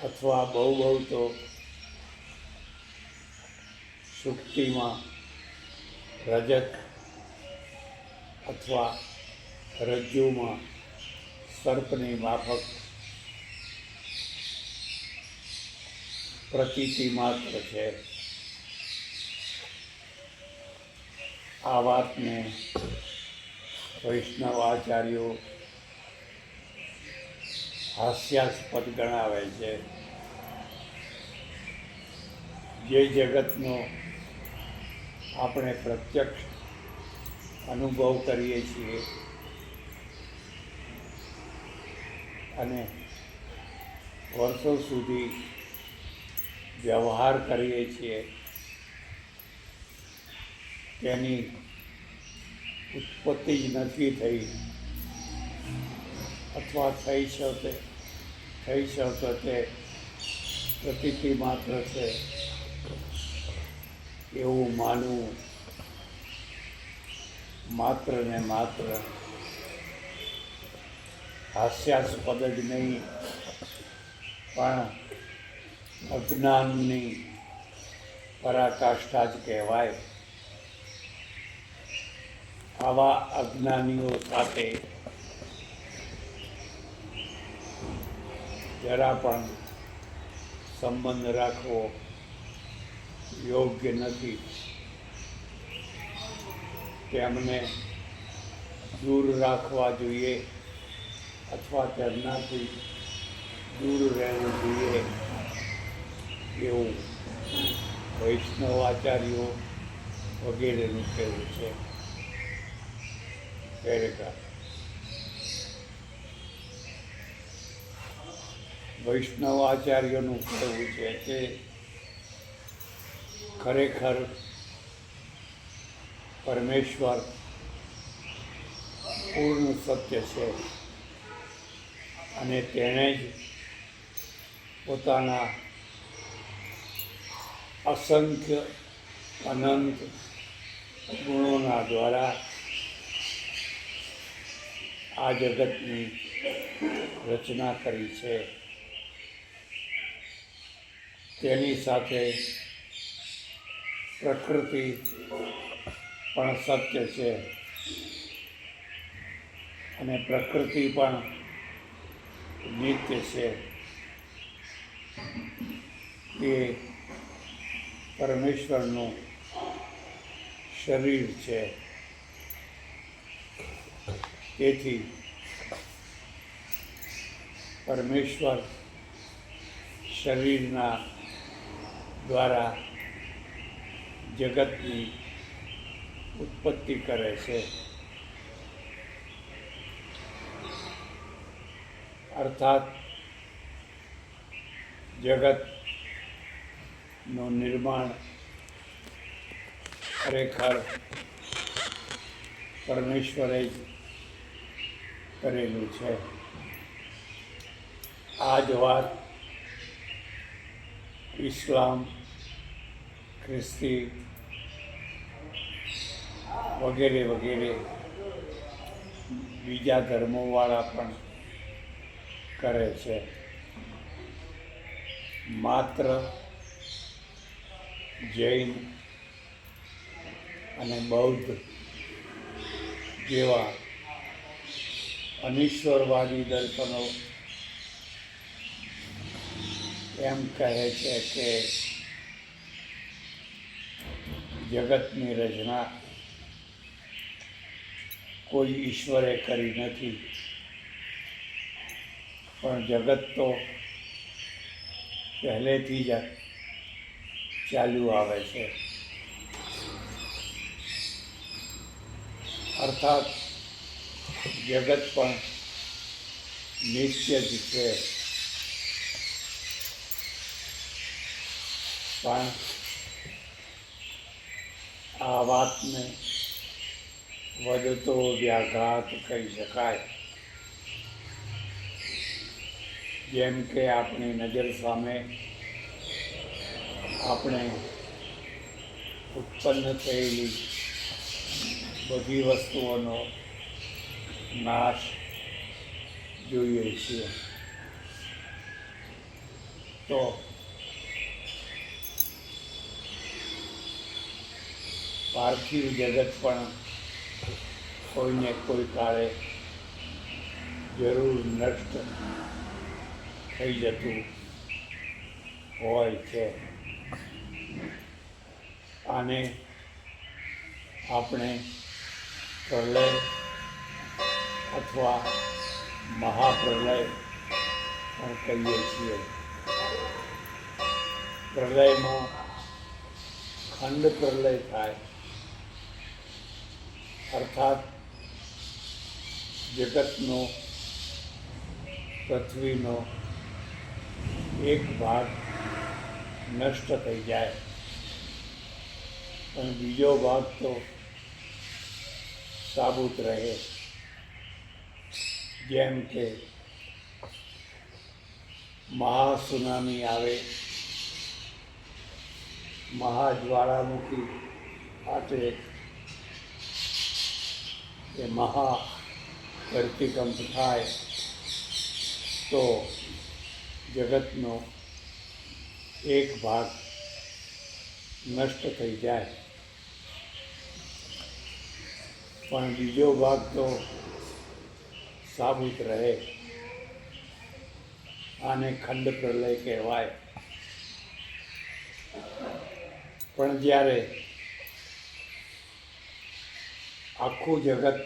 અથવા બહુ તો સુક્તિમાં રજત અથવા રજ્જુમાં સર્પની માફક પ્રતીતિ માત્ર છે. આ વાતને વૈષ્ણવ આચાર્યો હાસ્યાસ્પદ ગણાવે છે. જે જગતનો આપણે પ્રત્યક્ષ અનુભવ કરીએ છીએ અને વર્ષો સુધી વ્યવહાર કરીએ છીએ, તેની ઉત્પત્તિ જ નથી થઈ અથવા થઈ શકે તે પ્રતીતિ માત્ર છે એવું માનવું માત્ર ને માત્ર હાસ્યાસ્પદ જ નહીં, પણ અજ્ઞાનની પરાકાષ્ઠા જ કહેવાય. આવા અજ્ઞાનીઓ સાથે જરા પણ સંબંધ રાખવો યોગ્ય નથી. તેમને દૂર રાખવા જોઈએ અથવા તેમનાથી દૂર રહેવું જોઈએ એવું વૈષ્ણવાચાર્યો વગેરેનું કહેવું છે. ખરેખર વૈષ્ણવાચાર્યોનું કહેવું છે કે ખરેખર પરમેશ્વર પૂર્ણ સત્ય છે અને તેણે જ પોતાના અસંખ્ય અનંત ગુણોના દ્વારા આ જગતની રચના કરી છે. તેની સાથે પ્રકૃતિ પણ સત્ય છે અને પ્રકૃતિ પણ નિત્ય છે. એ પરમેશ્વરનું શરીર છે. તેથી પરમેશ્વર શરીરના દ્વારા જગતની ઉત્પત્તિ કરે છે. અર્થાત જગતનું નિર્માણ ખરેખર પરમેશ્વરે જ કરેલું છે. આ જ વાત ઇસ્લામ, ખ્રિસ્તી વગેરે વગેરે બીજા ધર્મોવાળા પણ કરે છે. માત્ર જૈન અને બૌદ્ધ જેવા અનિશ્વરવાદી દર્શનો એમ કહે છે કે જગતની રચના કોઈ ઈશ્વરે કરી નથી, પણ જગત તો પહેલેથી જ ચાલ્યું આવે છે. અર્થાત જગત પણ નિત્ય જ છે. પણ આ વાતને વધતો વ્યાઘાત કહી શકાય. જેમ કે આપણી નજર સામે આપણે ઉત્પન્ન થયેલી બધી વસ્તુઓનો નાશ જોઈએ છીએ. તો પાર્થિવ જગત પણ કોઈને કોઈ કાળે જરૂર નષ્ટ થઈ જતું હોય છે. આને આપણે પ્રલય અથવા મહાપ્રલય પણ કહીએ છીએ. પ્રલયમાં ખંડ પ્રલય થાય, અર્થાત જગતનો, પૃથ્વીનો એક ભાગ નષ્ટ થઈ જાય, પણ બીજો ભાગ તો સાબુત રહે. જેમ કે મહાસુનામી આવે, મહાજ્વાળામુખી ફાટે, કે મહા ધરતીકંપ થાય તો જગતનો એક ભાગ નષ્ટ થઈ જાય, પણ બીજો ભાગ તો સાબુત રહે. આને ખંડ પ્રલય કહેવાય. પણ જ્યારે આખું જગત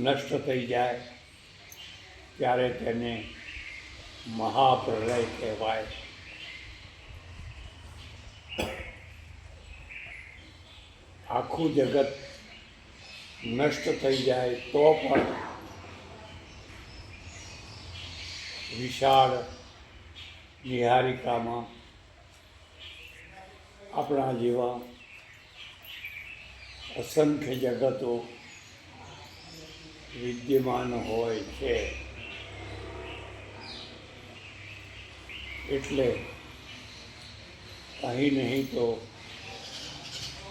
નષ્ટ થઈ જાય ત્યારે તેને મહાપ્રલય કહેવાય. આખું જગત નષ્ટ થઈ જાય તો પણ વિશાળ નિહારિકામાં આપણા જેવા અસંખ્ય જગતો વિદ્યમાન હોય છે. એટલે અહીં નહીં તો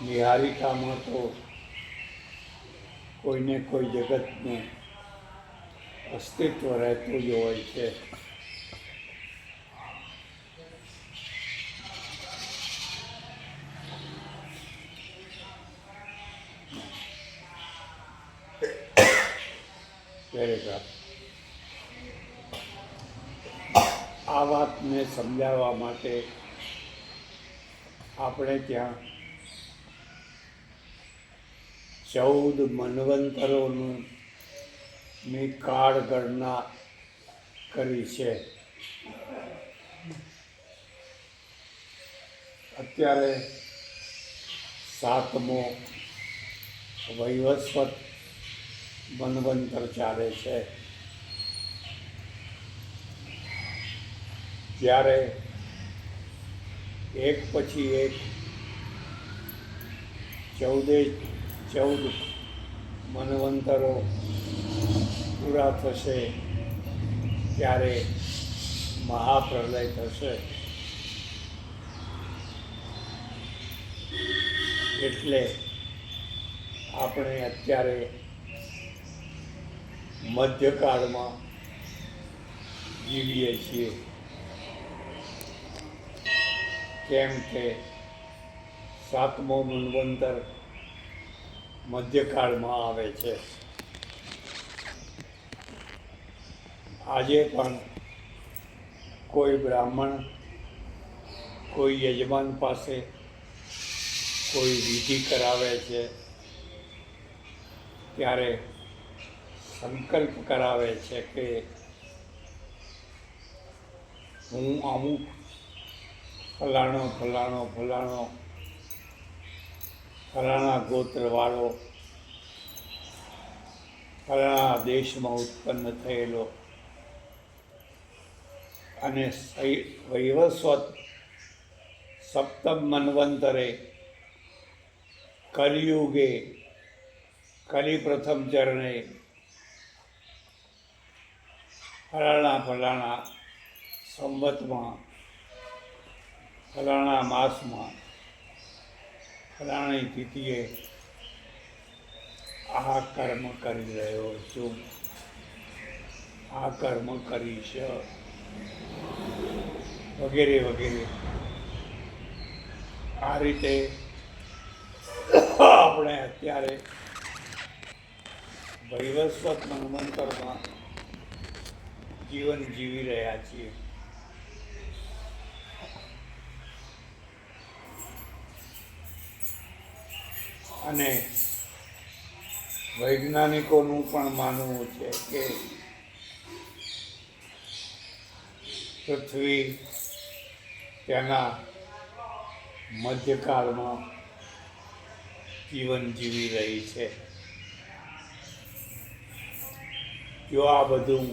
નિહારિકામાં તો કોઈને કોઈ જગતનું અસ્તિત્વ રહેતું જ હોય છે. પેરેગ્રાફ. આ વાતને સમજાવવા માટે આપણે ત્યાં 14 મન્વંતરોનું ની કાળ ગણના કરી છે. અત્યારે 7મો વૈવસ્વત મન્વંતર ચાલે છે. જ્યારે એક પછી એક 14 મન્વંતરો પૂરા થશે ત્યારે મહાપ્રલય થશે. એટલે આપણે અત્યારે મધ્યકાળમાં જીવીએ છીએ. કેમ કે 7મો મન્વંતર મધ્યકાળમાં આવે છે. આજે પણ કોઈ બ્રાહ્મણ કોઈ યજમાન પાસે કોઈ વિધિ કરાવે છે ત્યારે સંકલ્પ કરાવે છે કે હું અમુક ફલાણા ગોત્રવાળો ફલાણા દેશમાં ઉત્પન્ન થયેલો અને વૈવસ્વત સપ્તમ મન્વંતરે કલિયુગે કલિ પ્રથમ ચરણે ફલાણા સંવતમાં ફલાણા માસમાં ફલાણી તિથિએ આ કર્મ કરી રહ્યો છું, આ કર્મ કરીશ, વગેરે વગેરે. આ રીતે આપણે અત્યારે વૈવસ્વત મન્વંતરમાં જીવન જીવી રહ્યા છીએ. અને વૈજ્ઞાનિકોનું પણ માનવું છે કે પૃથ્વી તેના મધ્યકાળમાં જીવન જીવી રહી છે. જો આ બધું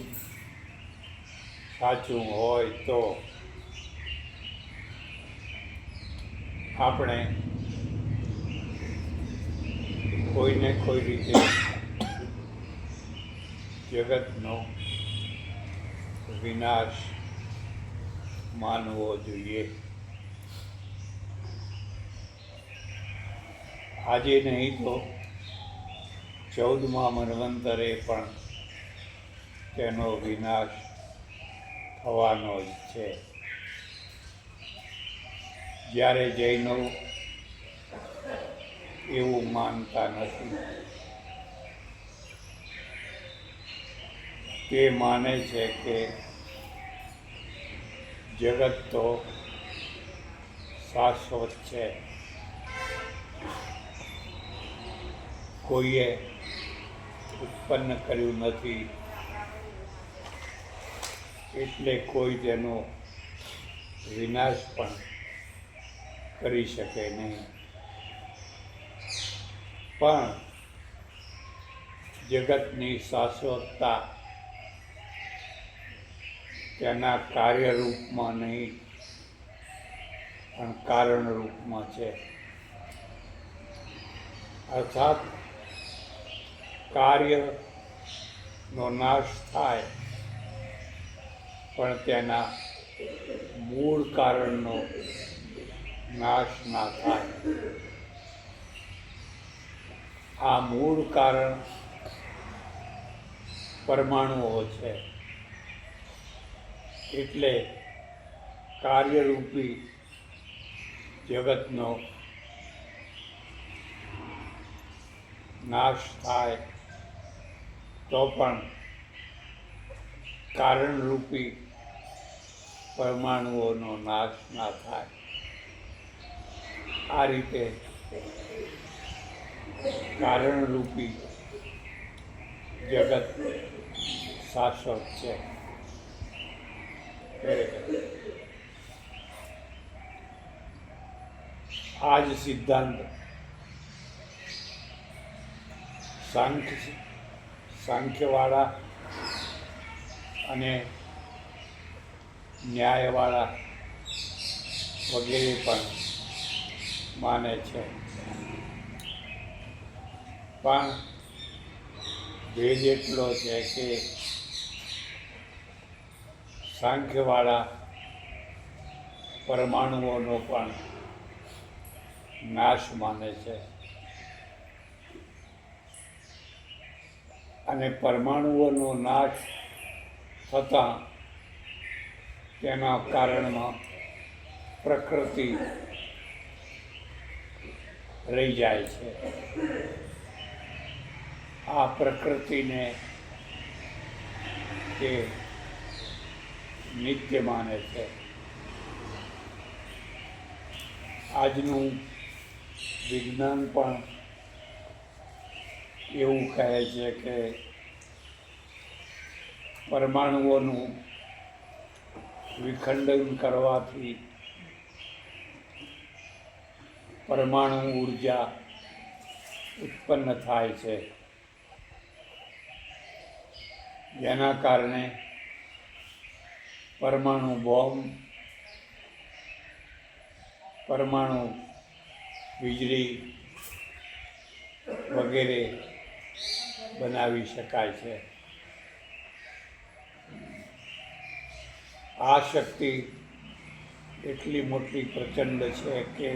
સાચું હોય તો આપણે કોઈને કોઈ રીતે જગતનો વિનાશ માનવો જોઈએ. આજે નહીં તો 14મા મન્વંતરે પણ તેનો વિનાશ થવાનો જ છે. જ્યારે જૈનો એવું માનતા નથી. તે માને છે કે જગત તો શાશ્વત છે. કોઈએ ઉત્પન્ન કર્યું નથી, એટલે કોઈ તેનો વિનાશ પણ કરી શકે નહીં. પણ જગતની શાશ્વતતા તેના કાર્યરૂપમાં નહીં પણ કારણરૂપમાં છે. અર્થાત કાર્યનો નાશ થાય પણ તેના મૂળ કારણનો નાશ ના થાય. આ મૂળ કારણ પરમાણુઓ છે. એટલે કાર્યરૂપી જગતનો નાશ થાય તો પણ કારણરૂપી પરમાણુઓનો નાશ ના થાય. આ રીતે કારણરૂપી જગત શાશ્વત છે. આ જ સિદ્ધાંત સાંખ્યવાળા અને ન્યાયવાળા વગેરે પણ માને છે. પણ ભેદ એટલો છે કે સાંખ્યવાળા પરમાણુઓનો પણ નાશ માને છે અને પરમાણુઓનો નાશ થતાં તેના કારણમાં પ્રકૃતિ રહી જાય છે. આ પ્રકૃતિને તે નિત્ય માને છે. આજનું વિજ્ઞાન પણ એવું કહે છે કે પરમાણુઓનું વિખંડન કરવાથી પરમાણુ ઉર્જા ઉત્પન્ન થાય છે, જેના કારણે પરમાણુ બોમ્બ, પરમાણુ વીજળી વગેરે બનાવી શકાય છે. આ શક્તિ એટલી મોટી પ્રચંડ છે કે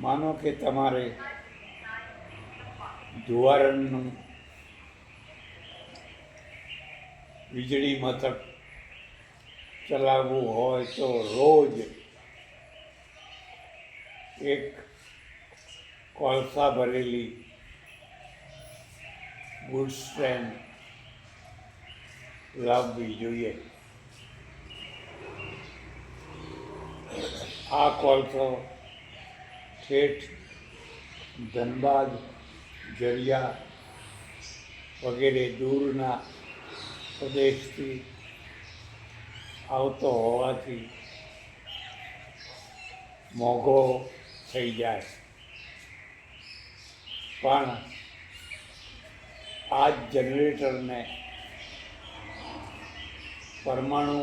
માનો કે તમારે જુવારણનું વીજળી મથક ચલાવવું હોય તો રોજ એક કોલસા ભરેલી ગુડ્સ ટ્રેન લાવવી જોઈએ. આ કોલસો ઠેઠ ધનબાદ, ઝરિયા વગેરે દૂરના પ્રદેશથી આવતો હોવાથી મોંઘો થઈ જાય. પણ આ જ જનરેટરને પરમાણુ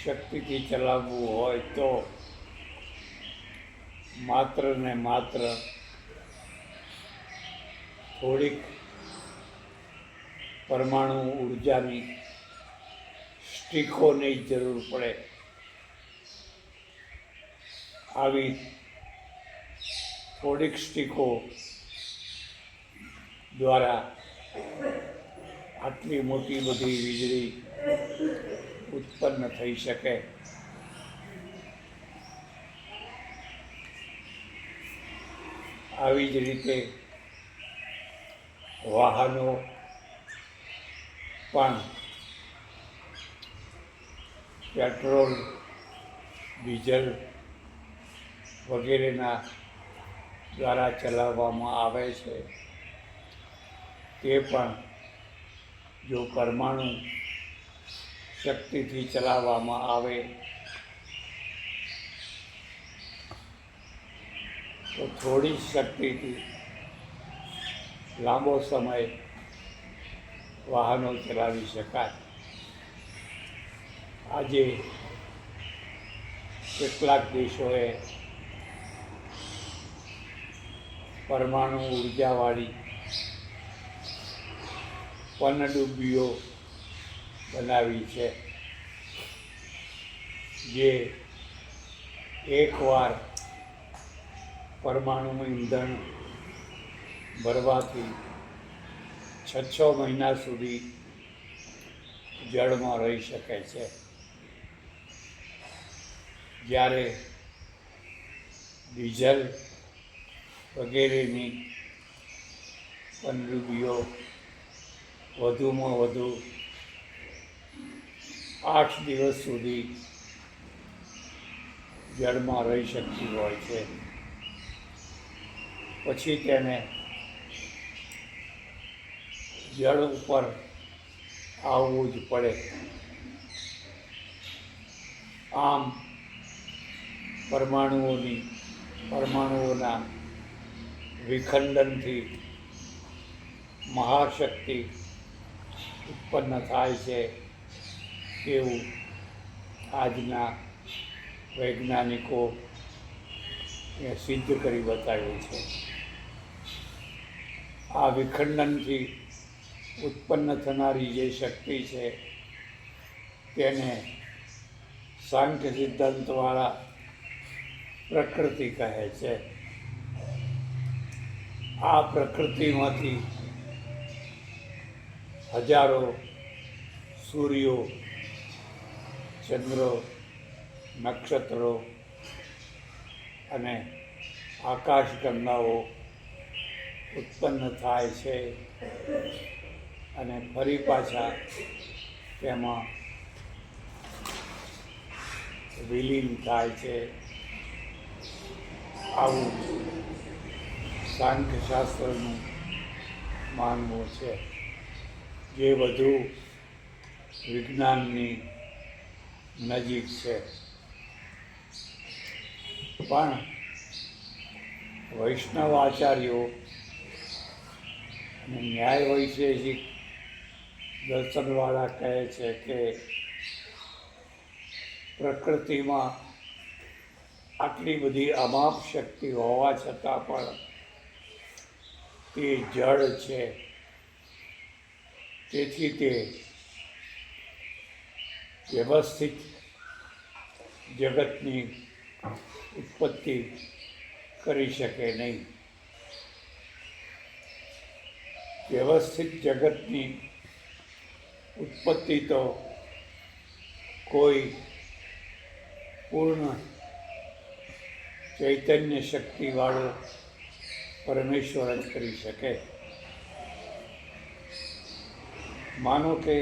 શક્તિથી ચલાવવું હોય તો માત્ર ને માત્ર થોડીક પરમાણુ ઉર્જાની સ્ટીકોની જરૂર પડે. આવી થોડીક સ્ટીકો દ્વારા આટલી મોટી બધી વીજળી ઉત્પન્ન થઈ શકે. આવી જ રીતે વાહનો પણ પેટ્રોલ, ડીઝલ વગેરેના દ્વારા ચલાવવામાં આવે છે. તે પણ જો પરમાણુ શક્તિથી ચલાવવામાં આવે તો થોડી શક્તિથી લાંબો સમય વાહનો ચલાવી શકાય. આજે કેટલાક દેશોએ પરમાણુ ઉર્જાવાળી પનડુબ્બીઓ બનાવી છે, જે એકવાર પરમાણુ ઇંધણ ભરવાથી 6 મહિના સુધી જળમાં રહી શકે છે. જ્યારે ડીઝલ વગેરેની પનડુબ્બીઓ વધુમાં વધુ 8 દિવસ સુધી જળમાં રહી શકતી હોય છે. પછી તેને જળ ઉપર આવવું જ પડે. આમ પરમાણુઓના વિખંડનથી મહાશક્તિ ઉત્પન્ન થાય છે એવું આજના વૈજ્ઞાનિકોએ સિદ્ધ કરી બતાવ્યું છે. આ વિખંડનથી ઉત્પન્ન થનારી જે શક્તિ છે તેને સાંખ્ય સિદ્ધાંતવાળા પ્રકૃતિ કહે છે. આ પ્રકૃતિમાંથી હજારો સૂર્યો, ચંદ્રો, નક્ષત્રો અને આકાશગંગાઓ ઉત્પન્ન થાય છે અને ફરી પાછા તેમાં વિલીન થાય છે. આવું સાંખ્યશાસ્ત્રનું માનવું છે, જે વધુ વિજ્ઞાનની નજીક છે. પણ વૈષ્ણવ આચાર્યો અને ન્યાય વૈશેષિક દર્શનવાળા કહે છે કે પ્રકૃતિમાં આટલી બધી અમાપ શક્તિ હોવા છતાં પણ તે જળ છે. તેથી તે વ્યવસ્થિત જગતની ઉત્પત્તિ કરી શકે નહીં. વ્યવસ્થિત જગતની ઉત્પત્તિ તો કોઈ પૂર્ણ ચૈતન્ય શક્તિવાળો પરમેશ્વર જ કરી શકે. માનો કે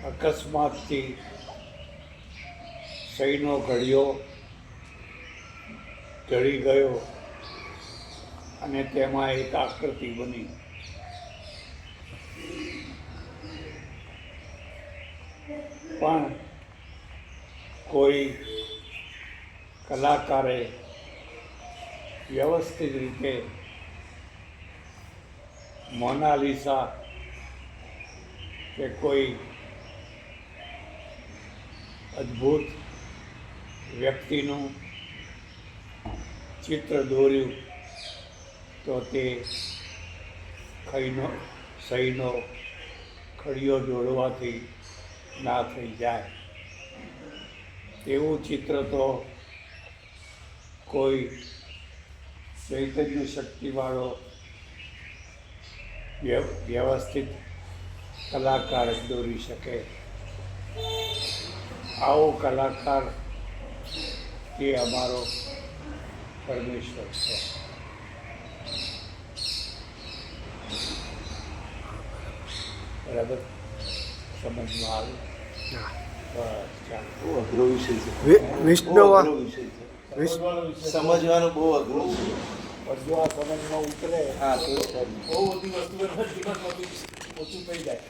અકસ્માતથી સહીનો ઘડિયો ઢળી ગયો અને તેમાં એક આકૃતિ બની. પણ કોઈ કલાકારે વ્યવસ્થિત રીતે મોનાલિસા કે કોઈ અદ્ભુત વ્યક્તિનું ચિત્ર દોર્યું તો તે સહીનો ખડિયો જોડવાથી ના થઈ જાય. તેવું ચિત્ર તો કોઈ ચૈતન્ય શક્તિવાળો વ્યવસ્થિત કલાકાર જ દોરી શકે. આવો કલાકાર એ અમારો પરમેશ્વર છે. બરાબર સમજમાં આવે? બહુ અઘરો વિષય છે. વિષ્ણુ બહુ અઘરો વિષય છે. સમજવાનું બહુ અઘરું છે. બધું આ સમજમાં ઉતરે હા તો બહુ બધી વસ્તુઓ જીવનમાંથી ઓછું થઈ જાય.